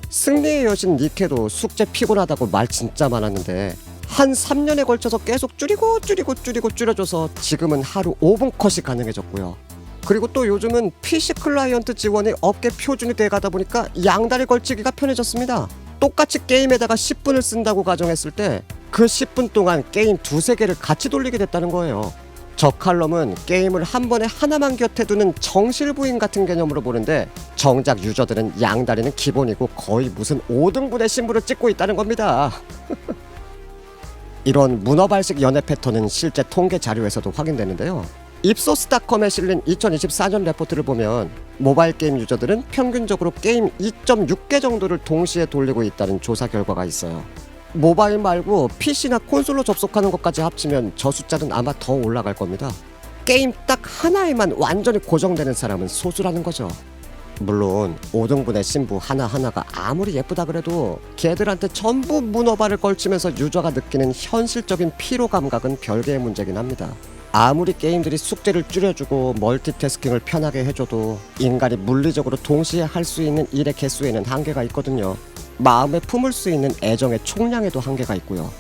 S1: 승리의 여신 니케도 숙제 피곤하다고 말 진짜 많았는데 한 3년에 걸쳐서 계속 줄여줘서 지금은 하루 5분 컷이 가능해졌고요. 그리고 또 요즘은 PC 클라이언트 지원이 업계 표준이 돼가다 보니까 양다리 걸치기가 편해졌습니다. 똑같이 게임에다가 10분을 쓴다고 가정했을 때 그 10분 동안 게임 두세 개를 같이 돌리게 됐다는 거예요. 저 칼럼은 게임을 한 번에 하나만 곁에 두는 정실부인 같은 개념으로 보는데 정작 유저들은 양다리는 기본이고 거의 무슨 5등분의 신부를 찍고 있다는 겁니다. 이런 문어발식 연애 패턴은 실제 통계 자료에서도 확인되는데요. 입소스닷컴에 실린 2024년 레포트를 보면 모바일 게임 유저들은 평균적으로 게임 2.6개 정도를 동시에 돌리고 있다는 조사 결과가 있어요. 모바일 말고 PC나 콘솔로 접속하는 것까지 합치면 저 숫자는 아마 더 올라갈 겁니다. 게임 딱 하나에만 완전히 고정되는 사람은 소수라는 거죠. 물론 5등분의 신부 하나하나가 아무리 예쁘다 그래도 걔들한테 전부 문어발을 걸치면서 유저가 느끼는 현실적인 피로 감각은 별개의 문제긴 합니다. 아무리 게임들이 숙제를 줄여주고 멀티태스킹을 편하게 해줘도 인간이 물리적으로 동시에 할 수 있는 일의 개수에는 한계가 있거든요. 마음에 품을 수 있는 애정의 총량에도 한계가 있고요.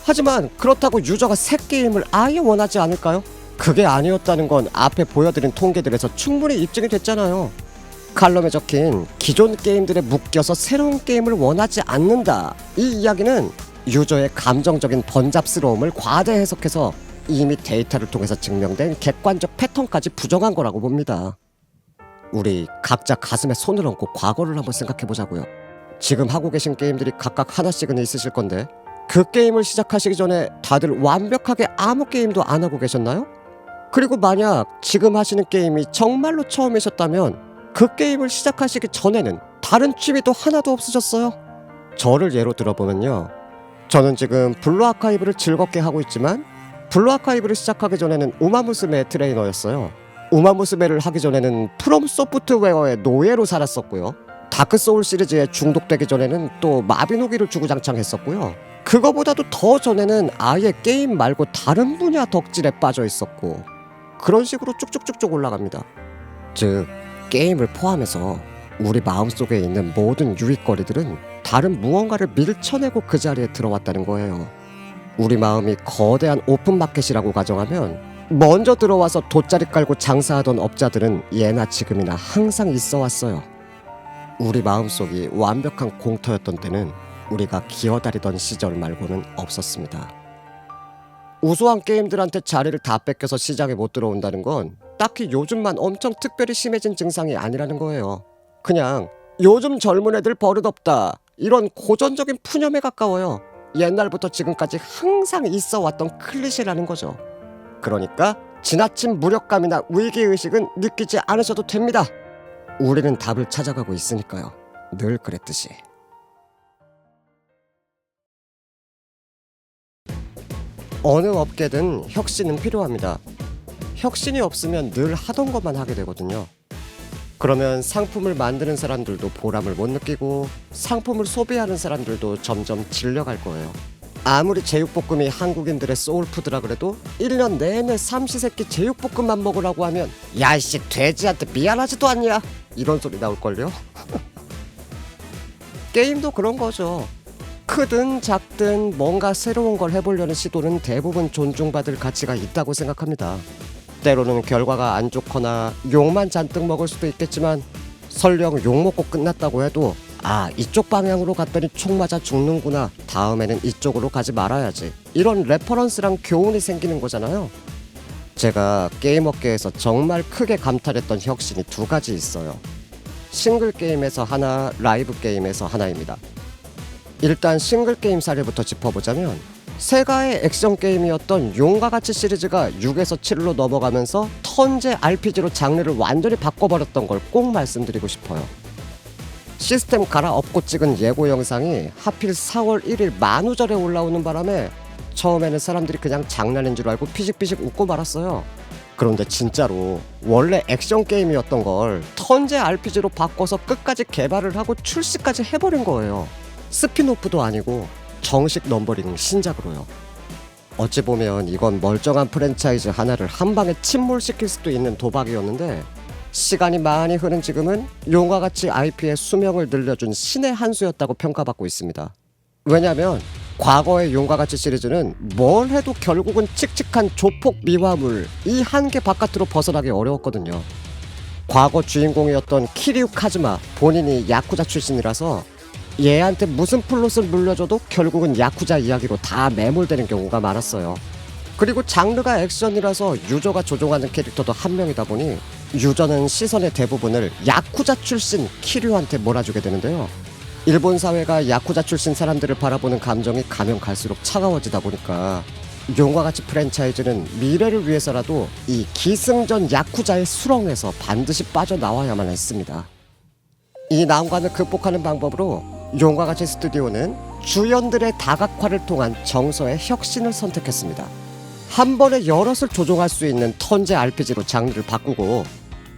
S1: 하지만 그렇다고 유저가 새 게임을 아예 원하지 않을까요? 그게 아니었다는 건 앞에 보여드린 통계들에서 충분히 입증이 됐잖아요. 칼럼에 적힌 기존 게임들에 묶여서 새로운 게임을 원하지 않는다, 이 이야기는 유저의 감정적인 번잡스러움을 과대 해석해서 이미 데이터를 통해서 증명된 객관적 패턴까지 부정한 거라고 봅니다. 우리 각자 가슴에 손을 얹고 과거를 한번 생각해보자고요. 지금 하고 계신 게임들이 각각 하나씩은 있으실 건데 그 게임을 시작하시기 전에 다들 완벽하게 아무 게임도 안 하고 계셨나요? 그리고 만약 지금 하시는 게임이 정말로 처음이셨다면 그 게임을 시작하시기 전에는 다른 취미도 하나도 없으셨어요? 저를 예로 들어보면요, 저는 지금 블루 아카이브를 즐겁게 하고 있지만 블루 아카이브를 시작하기 전에는 우마무스메 트레이너였어요. 우마무스메를 하기 전에는 프롬 소프트웨어의 노예로 살았었고요. 다크소울 시리즈에 중독되기 전에는 또 마비노기를 주구장창 했었고요. 그거보다도 더 전에는 아예 게임 말고 다른 분야 덕질에 빠져 있었고, 그런 식으로 쭉쭉쭉쭉 올라갑니다. 즉, 게임을 포함해서 우리 마음속에 있는 모든 유익거리들은 다른 무언가를 밀쳐내고 그 자리에 들어왔다는 거예요. 우리 마음이 거대한 오픈마켓이라고 가정하면 먼저 들어와서 돗자리 깔고 장사하던 업자들은 예나 지금이나 항상 있어 왔어요. 우리 마음속이 완벽한 공터였던 때는 우리가 기어다니던 시절 말고는 없었습니다. 우수한 게임들한테 자리를 다 뺏겨서 시장에 못 들어온다는 건 딱히 요즘만 엄청 특별히 심해진 증상이 아니라는 거예요. 그냥 요즘 젊은 애들 버릇없다, 이런 고전적인 푸념에 가까워요. 옛날부터 지금까지 항상 있어 왔던 클리셰라는 거죠. 그러니까 지나친 무력감이나 위기의식은 느끼지 않으셔도 됩니다. 우리는 답을 찾아가고 있으니까요. 늘 그랬듯이. 어느 업계든 혁신은 필요합니다. 혁신이 없으면 늘 하던 것만 하게 되거든요. 그러면 상품을 만드는 사람들도 보람을 못 느끼고 상품을 소비하는 사람들도 점점 질려갈 거예요. 아무리 제육볶음이 한국인들의 소울푸드라 그래도 1년 내내 삼시세끼 제육볶음만 먹으라고 하면 야이씨 돼지한테 미안하지도 않냐, 이런 소리 나올걸요. 게임도 그런 거죠. 크든 작든 뭔가 새로운 걸 해보려는 시도는 대부분 존중받을 가치가 있다고 생각합니다. 때로는 결과가 안 좋거나 욕만 잔뜩 먹을 수도 있겠지만 설령 욕 먹고 끝났다고 해도 이쪽 방향으로 갔더니 총 맞아 죽는구나, 다음에는 이쪽으로 가지 말아야지, 이런 레퍼런스랑 교훈이 생기는 거잖아요. 제가 게임 업계에서 정말 크게 감탄했던 혁신이 두 가지 있어요. 싱글 게임에서 하나, 라이브 게임에서 하나입니다. 일단 싱글 게임 사례부터 짚어보자면 세가의 액션 게임이었던 용과 같이 시리즈가 6에서 7로 넘어가면서 턴제 RPG로 장르를 완전히 바꿔버렸던 걸 꼭 말씀드리고 싶어요. 시스템 갈아엎고 찍은 예고 영상이 하필 4월 1일 만우절에 올라오는 바람에 처음에는 사람들이 그냥 장난인 줄 알고 피식피식 웃고 말았어요. 그런데 진짜로 원래 액션 게임이었던 걸 턴제 RPG로 바꿔서 끝까지 개발을 하고 출시까지 해버린 거예요. 스피노프도 아니고 정식 넘버링 신작으로요. 어찌 보면 이건 멀쩡한 프랜차이즈 하나를 한 방에 침몰시킬 수도 있는 도박이었는데 시간이 많이 흐른 지금은 용과 같이 IP의 수명을 늘려준 신의 한 수였다고 평가받고 있습니다. 왜냐면 과거의 용과 같이 시리즈는 뭘 해도 결국은 칙칙한 조폭 미화물 이 한계 바깥으로 벗어나기 어려웠거든요. 과거 주인공이었던 키리우 카즈마 본인이 야쿠자 출신이라서 얘한테 무슨 플롯을 물려줘도 결국은 야쿠자 이야기로 다 매몰되는 경우가 많았어요. 그리고 장르가 액션이라서 유저가 조종하는 캐릭터도 한 명이다 보니 유저는 시선의 대부분을 야쿠자 출신 키류한테 몰아주게 되는데요. 일본 사회가 야쿠자 출신 사람들을 바라보는 감정이 가면 갈수록 차가워지다 보니까 용과 같이 프랜차이즈는 미래를 위해서라도 이 기승전 야쿠자의 수렁에서 반드시 빠져나와야만 했습니다. 이 난관을 극복하는 방법으로 용과 같이 스튜디오는 주연들의 다각화를 통한 정서의 혁신을 선택했습니다. 한 번에 여럿을 조종할 수 있는 턴제 RPG로 장르를 바꾸고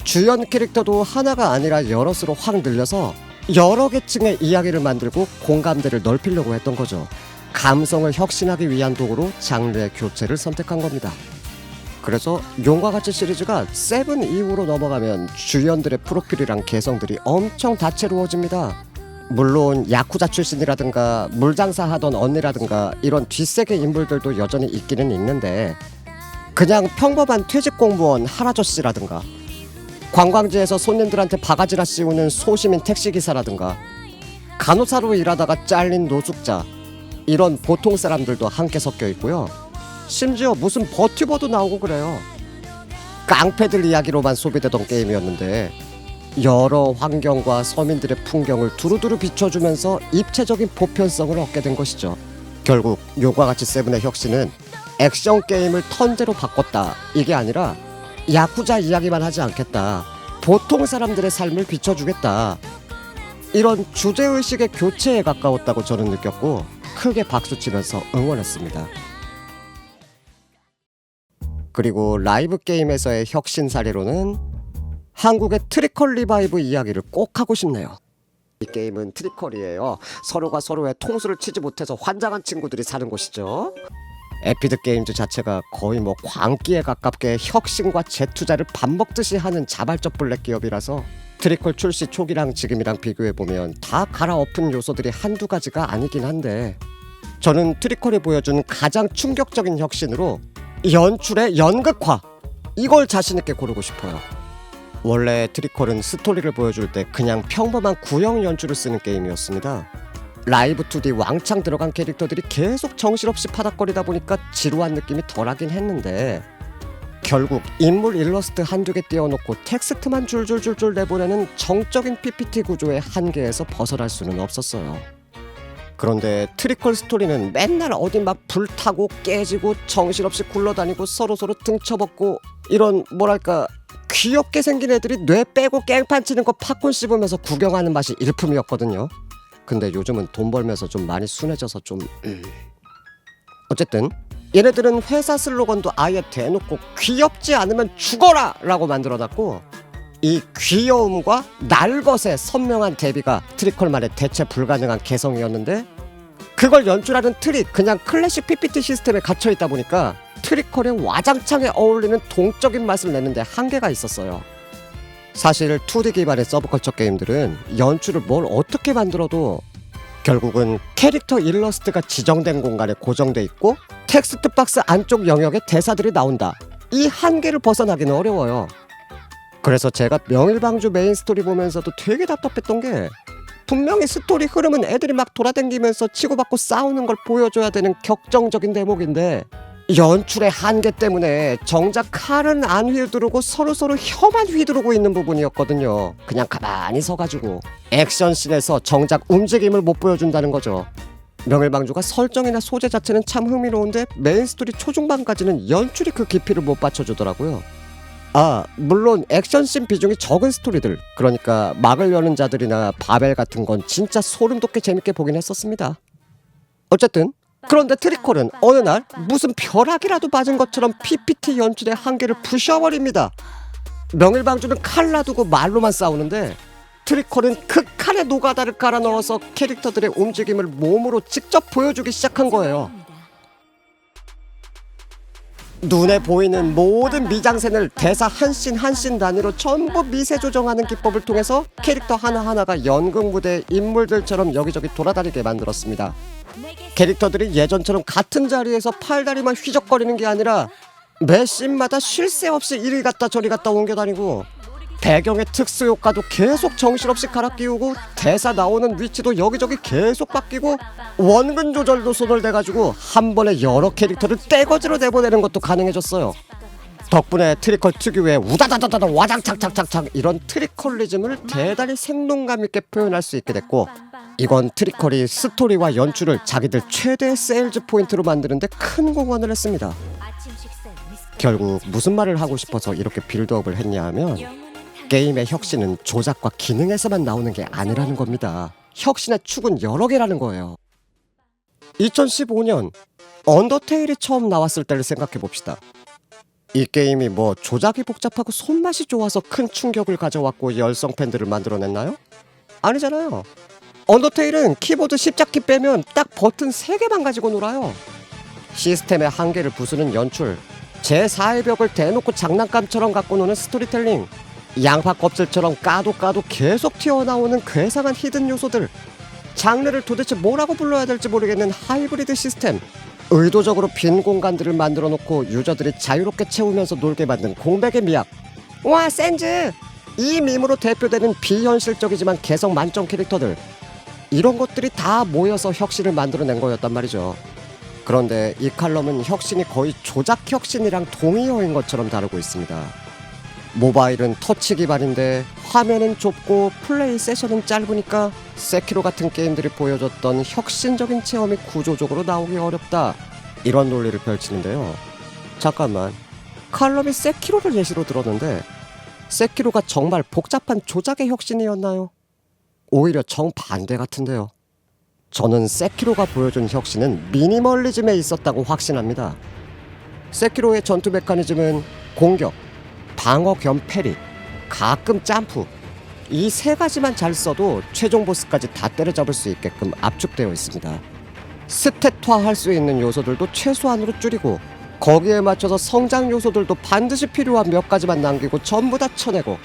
S1: 주연 캐릭터도 하나가 아니라 여럿으로 확 늘려서 여러 계층의 이야기를 만들고 공감대를 넓히려고 했던 거죠. 감성을 혁신하기 위한 도구로 장르의 교체를 선택한 겁니다. 그래서 용과 같이 시리즈가 7 이후로 넘어가면 주연들의 프로필이랑 개성들이 엄청 다채로워집니다. 물론 야쿠자 출신이라든가 물장사 하던 언니라든가 이런 뒷세계 인물들도 여전히 있기는 있는데 그냥 평범한 퇴직 공무원 할아저씨라든가 관광지에서 손님들한테 바가지나 씌우는 소시민 택시기사라든가 간호사로 일하다가 잘린 노숙자 이런 보통 사람들도 함께 섞여 있고요. 심지어 무슨 버티버도 나오고 그래요. 깡패들 이야기로만 소비되던 게임이었는데 여러 환경과 서민들의 풍경을 두루두루 비춰주면서 입체적인 보편성을 얻게 된 것이죠. 결국 용과 같이 7의 혁신은 액션 게임을 턴제로 바꿨다 이게 아니라 야쿠자 이야기만 하지 않겠다. 보통 사람들의 삶을 비춰주겠다. 이런 주제의식의 교체에 가까웠다고 저는 느꼈고 크게 박수치면서 응원했습니다. 그리고 라이브 게임에서의 혁신 사례로는 한국의 트리컬 리바이브 이야기를 꼭 하고 싶네요. 이 게임은 트리컬이에요. 서로가 서로의 통수를 치지 못해서 환장한 친구들이 사는 곳이죠. 에피드 게임즈 자체가 거의 뭐 광기에 가깝게 혁신과 재투자를 밥 먹듯이 하는 자발적 블랙 기업이라서 트리컬 출시 초기랑 지금이랑 비교해보면 다 갈아엎은 요소들이 한두 가지가 아니긴 한데 저는 트리컬이 보여준 가장 충격적인 혁신으로 연출의 연극화 이걸 자신있게 고르고 싶어요. 원래 트리컬은 스토리를 보여줄 때 그냥 평범한 구형 연출을 쓰는 게임이었습니다. 라이브 2D 왕창 들어간 캐릭터들이 계속 정신없이 파닥거리다 보니까 지루한 느낌이 덜하긴 했는데 결국 인물 일러스트 한두 개 띄워놓고 텍스트만 줄줄줄줄 내보내는 정적인 PPT 구조의 한계에서 벗어날 수는 없었어요. 그런데 트리컬 스토리는 맨날 어디 막 불타고 깨지고 정신없이 굴러다니고 서로서로 등쳐먹고 이런 뭐랄까 귀엽게 생긴 애들이 뇌 빼고 깽판 치는 거 팝콘 씹으면서 구경하는 맛이 일품이었거든요. 근데 요즘은 돈 벌면서 좀 많이 순해져서 좀 어쨌든 얘네들은 회사 슬로건도 아예 대놓고 귀엽지 않으면 죽어라 라고 만들어놨고 이 귀여움과 날것의 선명한 대비가 트리컬만의 대체 불가능한 개성이었는데 그걸 연출하는 틀이 그냥 클래식 PPT 시스템에 갇혀있다 보니까 트리컬의 와장창에 어울리는 동적인 맛을 내는데 한계가 있었어요. 사실 2D 기반의 서브컬처 게임들은 연출을 뭘 어떻게 만들어도 결국은 캐릭터 일러스트가 지정된 공간에 고정돼 있고 텍스트 박스 안쪽 영역에 대사들이 나온다. 이 한계를 벗어나기는 어려워요. 그래서 제가 명일방주 메인 스토리 보면서도 되게 답답했던 게 분명히 스토리 흐름은 애들이 막 돌아다니면서 치고받고 싸우는 걸 보여줘야 되는 격정적인 대목인데 연출의 한계 때문에 정작 칼은 안 휘두르고 서로서로 혀만 휘두르고 있는 부분이었거든요. 그냥 가만히 서가지고 액션씬에서 정작 움직임을 못 보여준다는 거죠. 명일방주가 설정이나 소재 자체는 참 흥미로운데 메인 스토리 초중반까지는 연출이 그 깊이를 못 받쳐주더라고요. 물론 액션씬 비중이 적은 스토리들, 그러니까 막을 여는 자들이나 바벨 같은 건 진짜 소름 돋게 재밌게 보긴 했었습니다. 어쨌든 그런데 트리컬은 어느 날 무슨 벼락이라도 맞은 것처럼 PPT 연출의 한계를 부셔버립니다. 명일방주는 칼 놔두고 말로만 싸우는데 트리컬은 극한의 노가다를 깔아 넣어서 캐릭터들의 움직임을 몸으로 직접 보여주기 시작한 거예요. 눈에 보이는 모든 미장센을 대사 한 씬 한 씬 단위로 전부 미세 조정하는 기법을 통해서 캐릭터 하나하나가 연극 무대의 인물들처럼 여기저기 돌아다니게 만들었습니다. 캐릭터들이 예전처럼 같은 자리에서 팔다리만 휘적거리는 게 아니라 매 씬마다 쉴 새 없이 이리 갔다 저리 갔다 옮겨다니고 배경의 특수 효과도 계속 정신없이 갈아 끼우고 대사 나오는 위치도 여기저기 계속 바뀌고 원근 조절도 손을 대가지고 한 번에 여러 캐릭터를 떼거지로 내보내는 것도 가능해졌어요. 덕분에 트리컬 특유의 우다다다다다 와장창창창창 이런 트리컬리즘을 대단히 생동감 있게 표현할 수 있게 됐고, 이건 트리컬이 스토리와 연출을 자기들 최대 세일즈 포인트로 만드는데 큰 공헌을 했습니다. 결국 무슨 말을 하고 싶어서 이렇게 빌드업을 했냐 하면 게임의 혁신은 조작과 기능에서만 나오는 게 아니라는 겁니다. 혁신의 축은 여러 개라는 거예요. 2015년 언더테일이 처음 나왔을 때를 생각해 봅시다. 이 게임이 뭐 조작이 복잡하고 손맛이 좋아서 큰 충격을 가져왔고 열성 팬들을 만들어냈나요? 아니잖아요. 언더테일은 키보드 십자키 빼면 딱 버튼 3개만 가지고 놀아요. 시스템의 한계를 부수는 연출, 제4의 벽을 대놓고 장난감처럼 갖고 노는 스토리텔링, 양파 껍질처럼 까도 계속 튀어나오는 괴상한 히든 요소들, 장르를 도대체 뭐라고 불러야 될지 모르겠는 하이브리드 시스템, 의도적으로 빈 공간들을 만들어 놓고 유저들이 자유롭게 채우면서 놀게 만든 공백의 미학. 와 센즈! 이 밈으로 대표되는 비현실적이지만 개성 만점 캐릭터들, 이런 것들이 다 모여서 혁신을 만들어낸 거였단 말이죠. 그런데 이 칼럼은 혁신이 거의 조작 혁신이랑 동의어인 것처럼 다루고 있습니다. 모바일은 터치 기반인데 화면은 좁고 플레이 세션은 짧으니까 세키로 같은 게임들이 보여줬던 혁신적인 체험이 구조적으로 나오기 어렵다, 이런 논리를 펼치는데요. 잠깐만, 칼럼이 세키로를 예시로 들었는데 세키로가 정말 복잡한 조작의 혁신이었나요? 오히려 정반대 같은데요. 저는 세키로가 보여준 혁신은 미니멀리즘에 있었다고 확신합니다. 세키로의 전투 메커니즘은 공격, 방어 겸 패리, 가끔 점프, 이 3가지만 잘 써도 최종 보스까지 다 때려잡을 수 있게끔 압축되어 있습니다. 스탯화할 수 있는 요소들도 최소한으로 줄이고 거기에 맞춰서 성장 요소들도 반드시 필요한 몇 가지만 남기고 전부 다 쳐내고,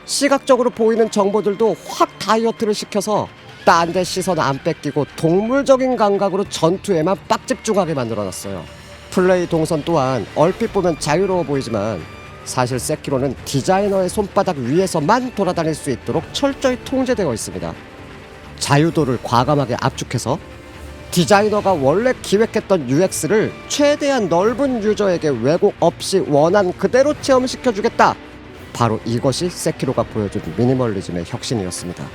S1: 시각적으로 보이는 정보들도 확 다이어트를 시켜서 딴 데 시선 안 뺏기고 동물적인 감각으로 전투에만 빡 집중하게 만들어놨어요. 플레이 동선 또한 얼핏 보면 자유로워 보이지만 사실 세키로는 디자이너의 손바닥 위에서만 돌아다닐 수 있도록 철저히 통제되어 있습니다. 자유도를 과감하게 압축해서 디자이너가 원래 기획했던 UX를 최대한 넓은 유저에게 왜곡 없이 원한 그대로 체험시켜주겠다, 바로 이것이 세키로가 보여준 미니멀리즘의 혁신이었습니다.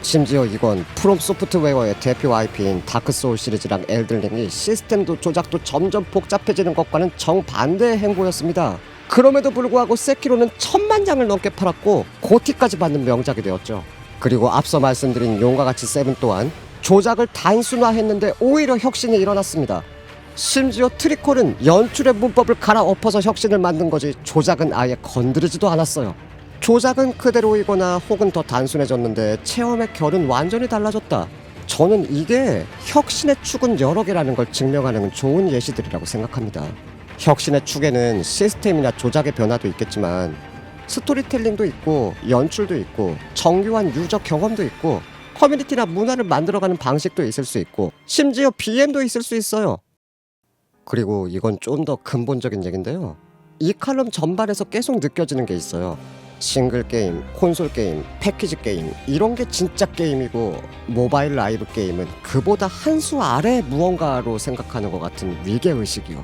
S1: 심지어 이건 프롬 소프트웨어의 대표 IP인 다크소울 시리즈랑 엘든링이 시스템도 조작도 점점 복잡해지는 것과는 정반대의 행보였습니다. 그럼에도 불구하고 세키로는 1000만 장을 넘게 팔았고 고티까지 받는 명작이 되었죠. 그리고 앞서 말씀드린 용과 같이 세븐 또한 조작을 단순화했는데 오히려 혁신이 일어났습니다. 심지어 트리컬은 연출의 문법을 갈아엎어서 혁신을 만든 거지 조작은 아예 건드리지도 않았어요. 조작은 그대로이거나 혹은 더 단순해졌는데 체험의 결은 완전히 달라졌다. 저는 이게 혁신의 축은 여러 개라는 걸 증명하는 좋은 예시들이라고 생각합니다. 혁신의 축에는 시스템이나 조작의 변화도 있겠지만 스토리텔링도 있고 연출도 있고 정교한 유저 경험도 있고 커뮤니티나 문화를 만들어가는 방식도 있을 수 있고 심지어 BM도 있을 수 있어요. 그리고 이건 좀 더 근본적인 얘긴데요. 이 칼럼 전반에서 계속 느껴지는 게 있어요. 싱글 게임, 콘솔 게임, 패키지 게임, 이런 게 진짜 게임이고 모바일 라이브 게임은 그보다 한 수 아래 무언가로 생각하는 것 같은 위계의식이요.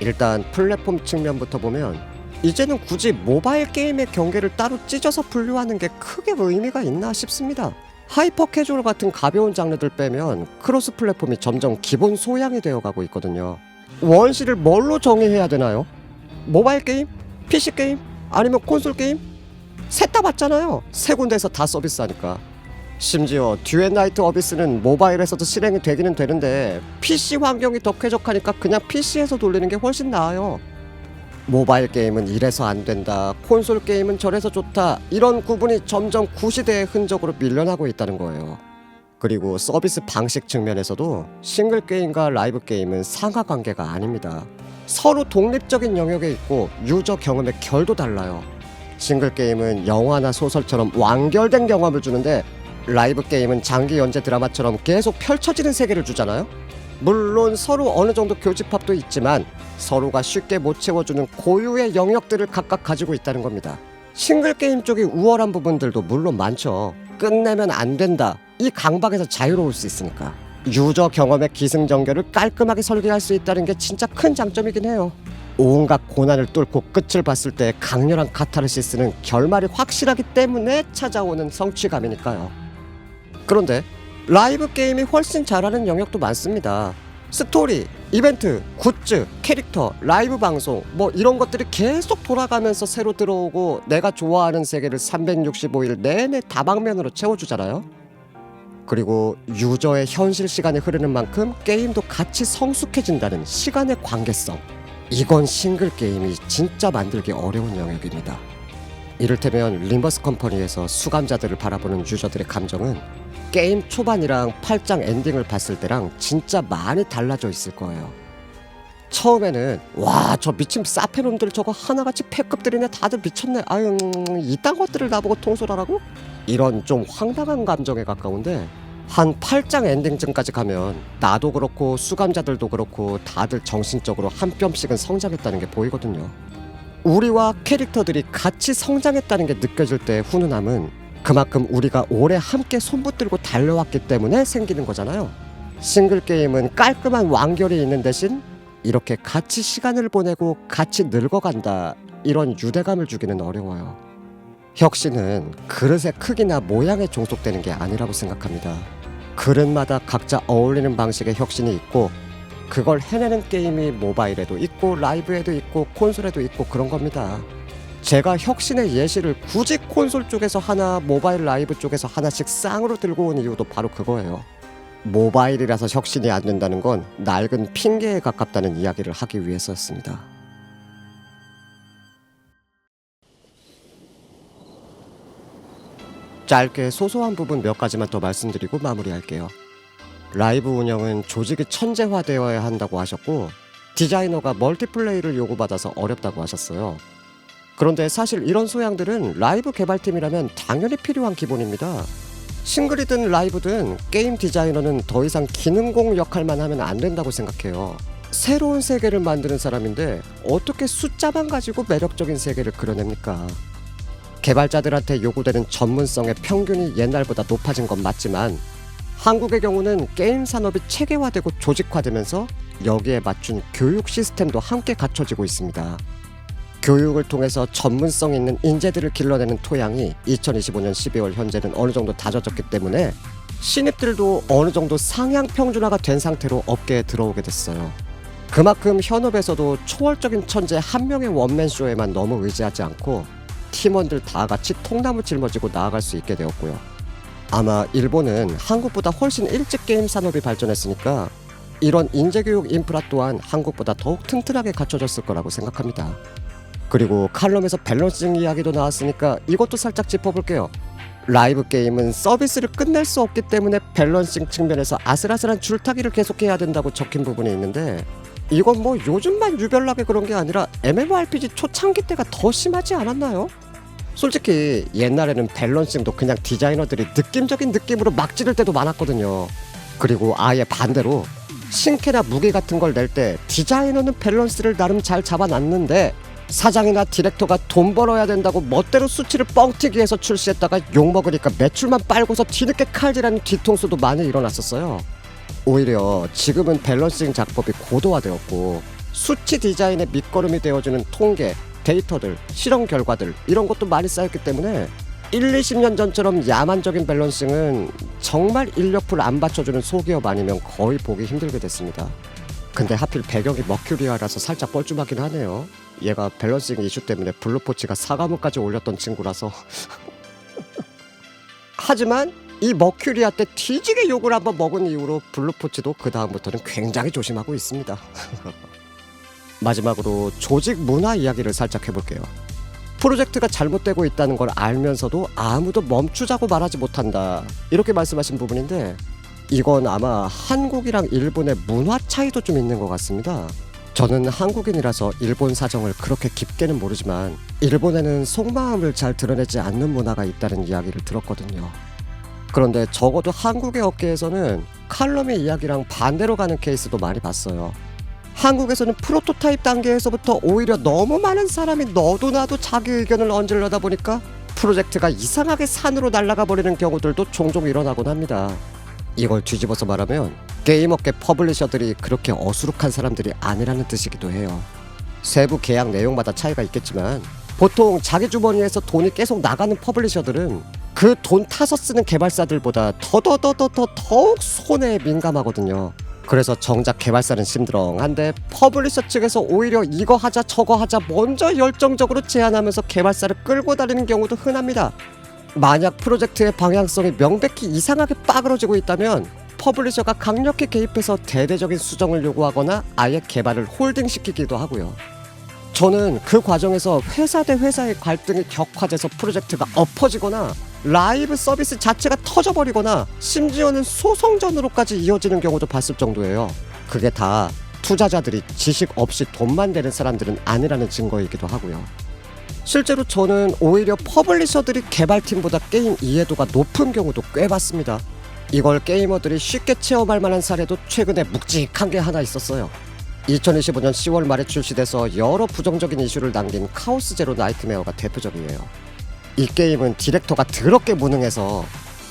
S1: 일단 플랫폼 측면부터 보면 이제는 굳이 모바일 게임의 경계를 따로 찢어서 분류하는 게 크게 의미가 있나 싶습니다. 하이퍼 캐주얼 같은 가벼운 장르들 빼면 크로스 플랫폼이 점점 기본 소양이 되어가고 있거든요. 원시를 뭘로 정의해야 되나요? 모바일 게임? PC 게임? 아니면 콘솔 게임? 셋 다 맞잖아요. 세 군데에서 다 서비스하니까. 심지어 듀엣나이트 어비스는 모바일에서도 실행이 되기는 되는데 PC 환경이 더 쾌적하니까 그냥 PC에서 돌리는 게 훨씬 나아요. 모바일 게임은 이래서 안 된다, 콘솔 게임은 저래서 좋다, 이런 구분이 점점 구시대의 흔적으로 밀려나고 있다는 거예요. 그리고 서비스 방식 측면에서도 싱글 게임과 라이브 게임은 상하 관계가 아닙니다. 서로 독립적인 영역에 있고 유저 경험의 결도 달라요. 싱글 게임은 영화나 소설처럼 완결된 경험을 주는데 라이브 게임은 장기 연재 드라마처럼 계속 펼쳐지는 세계를 주잖아요. 물론 서로 어느 정도 교집합도 있지만 서로가 쉽게 못 채워주는 고유의 영역들을 각각 가지고 있다는 겁니다. 싱글 게임 쪽이 우월한 부분들도 물론 많죠. 끝내면 안 된다. 이 강박에서 자유로울 수 있으니까. 유저 경험의 기승전결을 깔끔하게 설계할 수 있다는 게 진짜 큰 장점이긴 해요. 온갖 고난을 뚫고 끝을 봤을 때 강렬한 카타르시스는 결말이 확실하기 때문에 찾아오는 성취감이니까요. 그런데 라이브 게임이 훨씬 잘하는 영역도 많습니다. 스토리, 이벤트, 굿즈, 캐릭터, 라이브 방송 뭐 이런 것들이 계속 돌아가면서 새로 들어오고 내가 좋아하는 세계를 365일 내내 다방면으로 채워주잖아요. 그리고 유저의 현실 시간이 흐르는 만큼 게임도 같이 성숙해진다는 시간의 관계성. 이건 싱글 게임이 진짜 만들기 어려운 영역입니다. 이를테면 림버스 컴퍼니에서 수감자들을 바라보는 유저들의 감정은 게임 초반이랑 8장 엔딩을 봤을 때랑 진짜 많이 달라져 있을 거예요. 처음에는 와, 저 미친 사페놈들 저거 하나같이 패급들이네, 다들 미쳤네, 아유 이딴 것들을 나보고 통솔하라고? 이런 좀 황당한 감정에 가까운데 한 8장 엔딩쯤까지 가면 나도 그렇고 수감자들도 그렇고 다들 정신적으로 한 뼘씩은 성장했다는 게 보이거든요. 우리와 캐릭터들이 같이 성장했다는 게 느껴질 때 훈훈함은 그만큼 우리가 오래 함께 손붙들고 달려왔기 때문에 생기는 거잖아요. 싱글 게임은 깔끔한 완결이 있는 대신 이렇게 같이 시간을 보내고 같이 늙어간다, 이런 유대감을 주기는 어려워요. 혁신은 그릇의 크기나 모양에 종속되는 게 아니라고 생각합니다. 그릇마다 각자 어울리는 방식의 혁신이 있고 그걸 해내는 게임이 모바일에도 있고 라이브에도 있고 콘솔에도 있고 그런 겁니다. 제가 혁신의 예시를 굳이 콘솔 쪽에서 하나, 모바일 라이브 쪽에서 하나씩 쌍으로 들고 온 이유도 바로 그거예요. 모바일이라서 혁신이 안 된다는 건 낡은 핑계에 가깝다는 이야기를 하기 위해서였습니다. 짧게 소소한 부분 몇 가지만 더 말씀드리고 마무리할게요. 라이브 운영은 조직이 천재화되어야 한다고 하셨고 디자이너가 멀티플레이를 요구받아서 어렵다고 하셨어요. 그런데 사실 이런 소양들은 라이브 개발팀이라면 당연히 필요한 기본입니다. 싱글이든 라이브든 게임 디자이너는 더 이상 기능공 역할만 하면 안 된다고 생각해요. 새로운 세계를 만드는 사람인데 어떻게 숫자만 가지고 매력적인 세계를 그려냅니까? 개발자들한테 요구되는 전문성의 평균이 옛날보다 높아진 건 맞지만 한국의 경우는 게임 산업이 체계화되고 조직화되면서 여기에 맞춘 교육 시스템도 함께 갖춰지고 있습니다. 교육을 통해서 전문성 있는 인재들을 길러내는 토양이 2025년 12월 현재는 어느 정도 다져졌기 때문에 신입들도 어느 정도 상향 평준화가 된 상태로 업계에 들어오게 됐어요. 그만큼 현업에서도 초월적인 천재 한 명의 원맨쇼에만 너무 의지하지 않고 팀원들 다 같이 통나무 짊어지고 나아갈 수 있게 되었고요. 아마 일본은 한국보다 훨씬 일찍 게임 산업이 발전했으니까 이런 인재교육 인프라 또한 한국보다 더욱 튼튼하게 갖춰졌을 거라고 생각합니다. 그리고 칼럼에서 밸런싱 이야기도 나왔으니까 이것도 살짝 짚어볼게요. 라이브 게임은 서비스를 끝낼 수 없기 때문에 밸런싱 측면에서 아슬아슬한 줄타기를 계속해야 된다고 적힌 부분이 있는데 이건 뭐 요즘만 유별나게 그런 게 아니라 MMORPG 초창기 때가 더 심하지 않았나요? 솔직히 옛날에는 밸런싱도 그냥 디자이너들이 느낌적인 느낌으로 막 지를 때도 많았거든요. 그리고 아예 반대로 신캐나 무기 같은 걸 낼 때 디자이너는 밸런스를 나름 잘 잡아놨는데 사장이나 디렉터가 돈 벌어야 된다고 멋대로 수치를 뻥튀기 해서 출시했다가 욕먹으니까 매출만 빨고서 뒤늦게 칼질하는 뒤통수도 많이 일어났었어요. 오히려 지금은 밸런싱 작법이 고도화되었고 수치 디자인의 밑거름이 되어주는 통계, 데이터들, 실험 결과들 이런 것도 많이 쌓였기 때문에 20년 전처럼 야만적인 밸런싱은 정말 인력풀 안 받쳐주는 소기업 아니면 거의 보기 힘들게 됐습니다. 근데 하필 배경이 머큐리아라서 살짝 뻘쭘하긴 하네요. 얘가 밸런싱 이슈 때문에 블루포치가 사과문까지 올렸던 친구라서 하지만 이 머큐리아 때 뒤지게 욕을 한번 먹은 이후로 블루포치도 그 다음부터는 굉장히 조심하고 있습니다. 마지막으로 조직 문화 이야기를 살짝 해볼게요. 프로젝트가 잘못되고 있다는 걸 알면서도 아무도 멈추자고 말하지 못한다, 이렇게 말씀하신 부분인데 이건 아마 한국이랑 일본의 문화 차이도 좀 있는 것 같습니다. 저는 한국인이라서 일본 사정을 그렇게 깊게는 모르지만 일본에는 속마음을 잘 드러내지 않는 문화가 있다는 이야기를 들었거든요. 그런데 적어도 한국의 업계에서는 칼럼의 이야기랑 반대로 가는 케이스도 많이 봤어요. 한국에서는 프로토타입 단계에서부터 오히려 너무 많은 사람이 너도 나도 자기 의견을 얹으려다 보니까 프로젝트가 이상하게 산으로 날아가 버리는 경우들도 종종 일어나곤 합니다. 이걸 뒤집어서 말하면 게임업계 퍼블리셔들이 그렇게 어수룩한 사람들이 아니라는 뜻이기도 해요. 세부 계약 내용마다 차이가 있겠지만 보통 자기 주머니에서 돈이 계속 나가는 퍼블리셔들은 그 돈 타서 쓰는 개발사들보다 더욱 손해에 민감하거든요. 그래서 정작 개발사는 심드렁한데 퍼블리셔 측에서 오히려 이거 하자 저거 하자 먼저 열정적으로 제안하면서 개발사를 끌고 다니는 경우도 흔합니다. 만약 프로젝트의 방향성이 명백히 이상하게 빠그러지고 있다면 퍼블리셔가 강력히 개입해서 대대적인 수정을 요구하거나 아예 개발을 홀딩시키기도 하고요. 저는 그 과정에서 회사 대 회사의 갈등이 격화돼서 프로젝트가 엎어지거나 라이브 서비스 자체가 터져버리거나 심지어는 소송전으로까지 이어지는 경우도 봤을 정도예요. 그게 다 투자자들이 지식 없이 돈만 되는 사람들은 아니라는 증거이기도 하고요. 실제로 저는 오히려 퍼블리셔들이 개발팀보다 게임 이해도가 높은 경우도 꽤 봤습니다. 이걸 게이머들이 쉽게 체험할 만한 사례도 최근에 묵직한 게 하나 있었어요. 2025년 10월 말에 출시돼서 여러 부정적인 이슈를 남긴 카오스 제로 나이트메어가 대표적이에요. 이 게임은 디렉터가 더럽게 무능해서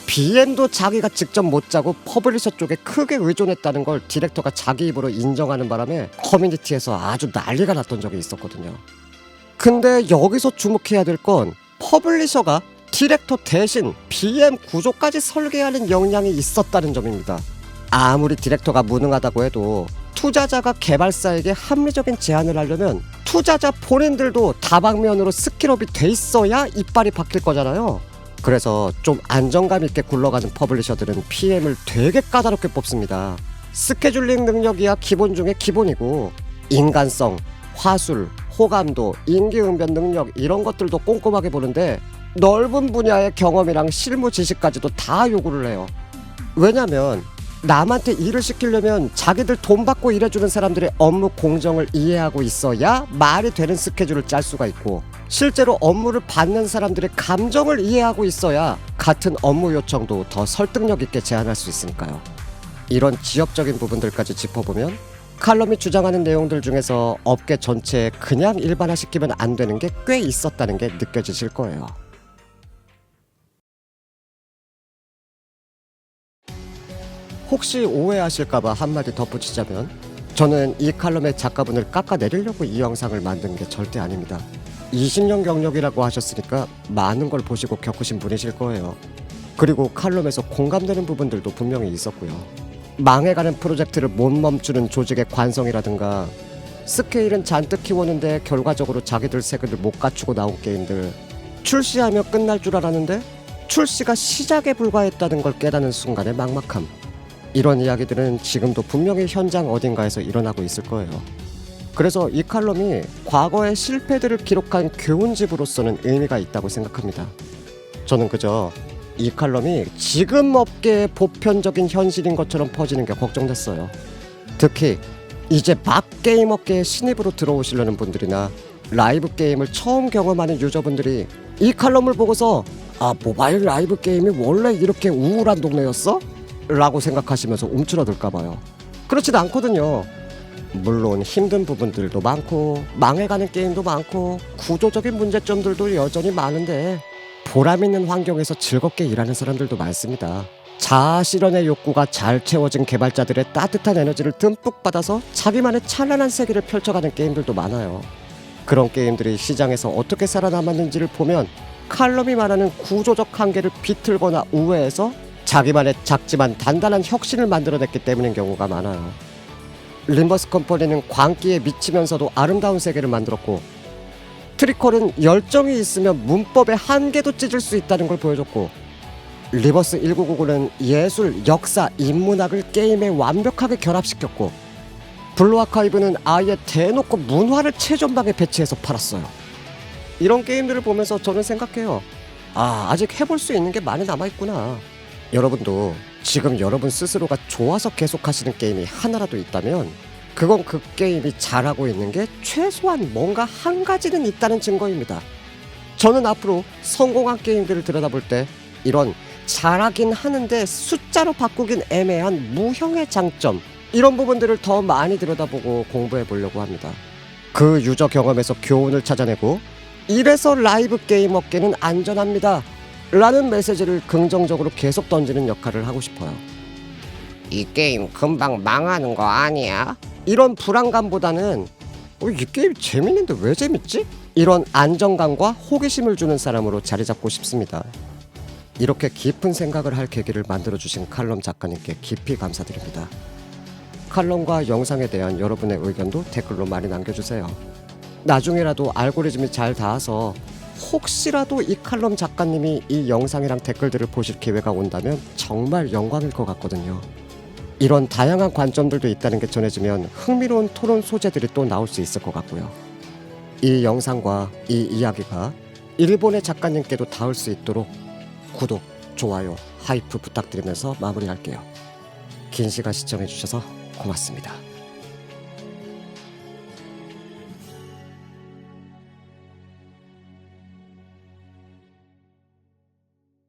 S1: BM도 자기가 직접 못 짜고 퍼블리셔 쪽에 크게 의존했다는 걸 디렉터가 자기 입으로 인정하는 바람에 커뮤니티에서 아주 난리가 났던 적이 있었거든요. 근데 여기서 주목해야 될 건 퍼블리셔가 디렉터 대신 BM 구조까지 설계하는 역량이 있었다는 점입니다. 아무리 디렉터가 무능하다고 해도 투자자가 개발사에게 합리적인 제안을 하려면 투자자 본인들도 다방면으로 스킬업이 돼 있어야 이빨이 박힐 거잖아요. 그래서 좀 안정감 있게 굴러가는 퍼블리셔들은 PM을 되게 까다롭게 뽑습니다. 스케줄링 능력이야 기본 중에 기본이고 인간성, 화술, 호감도, 인기응변 능력 이런 것들도 꼼꼼하게 보는데 넓은 분야의 경험이랑 실무 지식까지도 다 요구를 해요. 왜냐면 남한테 일을 시키려면 자기들 돈 받고 일해주는 사람들의 업무 공정을 이해하고 있어야 말이 되는 스케줄을 짤 수가 있고 실제로 업무를 받는 사람들의 감정을 이해하고 있어야 같은 업무 요청도 더 설득력 있게 제안할 수 있으니까요. 이런 지역적인 부분들까지 짚어보면 칼럼이 주장하는 내용들 중에서 업계 전체에 그냥 일반화시키면 안 되는 게 꽤 있었다는 게 느껴지실 거예요. 혹시 오해하실까봐 한마디 덧붙이자면 저는 이 칼럼의 작가분을 깎아내리려고 이 영상을 만든 게 절대 아닙니다. 20년 경력이라고 하셨으니까 많은 걸 보시고 겪으신 분이실 거예요. 그리고 칼럼에서 공감되는 부분들도 분명히 있었고요. 망해가는 프로젝트를 못 멈추는 조직의 관성이라든가 스케일은 잔뜩 키웠는데 결과적으로 자기들 세금을 못 갖추고 나온 게임들, 출시하며 끝날 줄 알았는데 출시가 시작에 불과했다는 걸 깨닫는 순간의 막막함, 이런 이야기들은 지금도 분명히 현장 어딘가에서 일어나고 있을 거예요. 그래서 이 칼럼이 과거의 실패들을 기록한 교훈집으로서는 의미가 있다고 생각합니다. 저는 그저 이 칼럼이 지금 업계의 보편적인 현실인 것처럼 퍼지는 게 걱정됐어요. 특히 이제 막 게임 업계에 신입으로 들어오시려는 분들이나 라이브 게임을 처음 경험하는 유저분들이 이 칼럼을 보고서 아, 모바일 라이브 게임이 원래 이렇게 우울한 동네였어? 라고 생각하시면서 움츠러들까봐요. 그렇지도 않거든요. 물론 힘든 부분들도 많고 망해가는 게임도 많고 구조적인 문제점들도 여전히 많은데 보람있는 환경에서 즐겁게 일하는 사람들도 많습니다. 자아 실현의 욕구가 잘 채워진 개발자들의 따뜻한 에너지를 듬뿍 받아서 자기만의 찬란한 세계를 펼쳐가는 게임들도 많아요. 그런 게임들이 시장에서 어떻게 살아남았는지를 보면 칼럼이 말하는 구조적 한계를 비틀거나 우회해서 자기만의 작지만 단단한 혁신을 만들어냈기 때문인 경우가 많아요. 림버스 컴퍼니는 광기에 미치면서도 아름다운 세계를 만들었고, 트리컬은 열정이 있으면 문법의 한계도 찢을 수 있다는 걸 보여줬고, 리버스 1999는 예술, 역사, 인문학을 게임에 완벽하게 결합시켰고, 블루 아카이브는 아예 대놓고 문화를 최전방에 배치해서 팔았어요. 이런 게임들을 보면서 저는 생각해요. 아, 아직 해볼 수 있는 게 많이 남아있구나. 여러분도 지금 여러분 스스로가 좋아서 계속하시는 게임이 하나라도 있다면 그건 그 게임이 잘하고 있는 게 최소한 뭔가 한 가지는 있다는 증거입니다. 저는 앞으로 성공한 게임들을 들여다볼 때 이런 잘하긴 하는데 숫자로 바꾸긴 애매한 무형의 장점, 이런 부분들을 더 많이 들여다보고 공부해 보려고 합니다. 그 유저 경험에서 교훈을 찾아내고 이래서 라이브 게임 업계는 안전합니다 라는 메시지를 긍정적으로 계속 던지는 역할을 하고 싶어요.
S2: 이 게임 금방 망하는 거 아니야?
S1: 이런 불안감보다는 이 게임 재밌는데 왜 재밌지? 이런 안정감과 호기심을 주는 사람으로 자리 잡고 싶습니다. 이렇게 깊은 생각을 할 계기를 만들어주신 칼럼 작가님께 깊이 감사드립니다. 칼럼과 영상에 대한 여러분의 의견도 댓글로 많이 남겨주세요. 나중에라도 알고리즘이 잘 닿아서 혹시라도 이 칼럼 작가님이 이 영상이랑 댓글들을 보실 기회가 온다면 정말 영광일 것 같거든요. 이런 다양한 관점들도 있다는 게 전해지면 흥미로운 토론 소재들이 또 나올 수 있을 것 같고요. 이 영상과 이 이야기가 일본의 작가님께도 닿을 수 있도록 구독, 좋아요, 하이프 부탁드리면서 마무리할게요. 긴 시간 시청해주셔서 고맙습니다.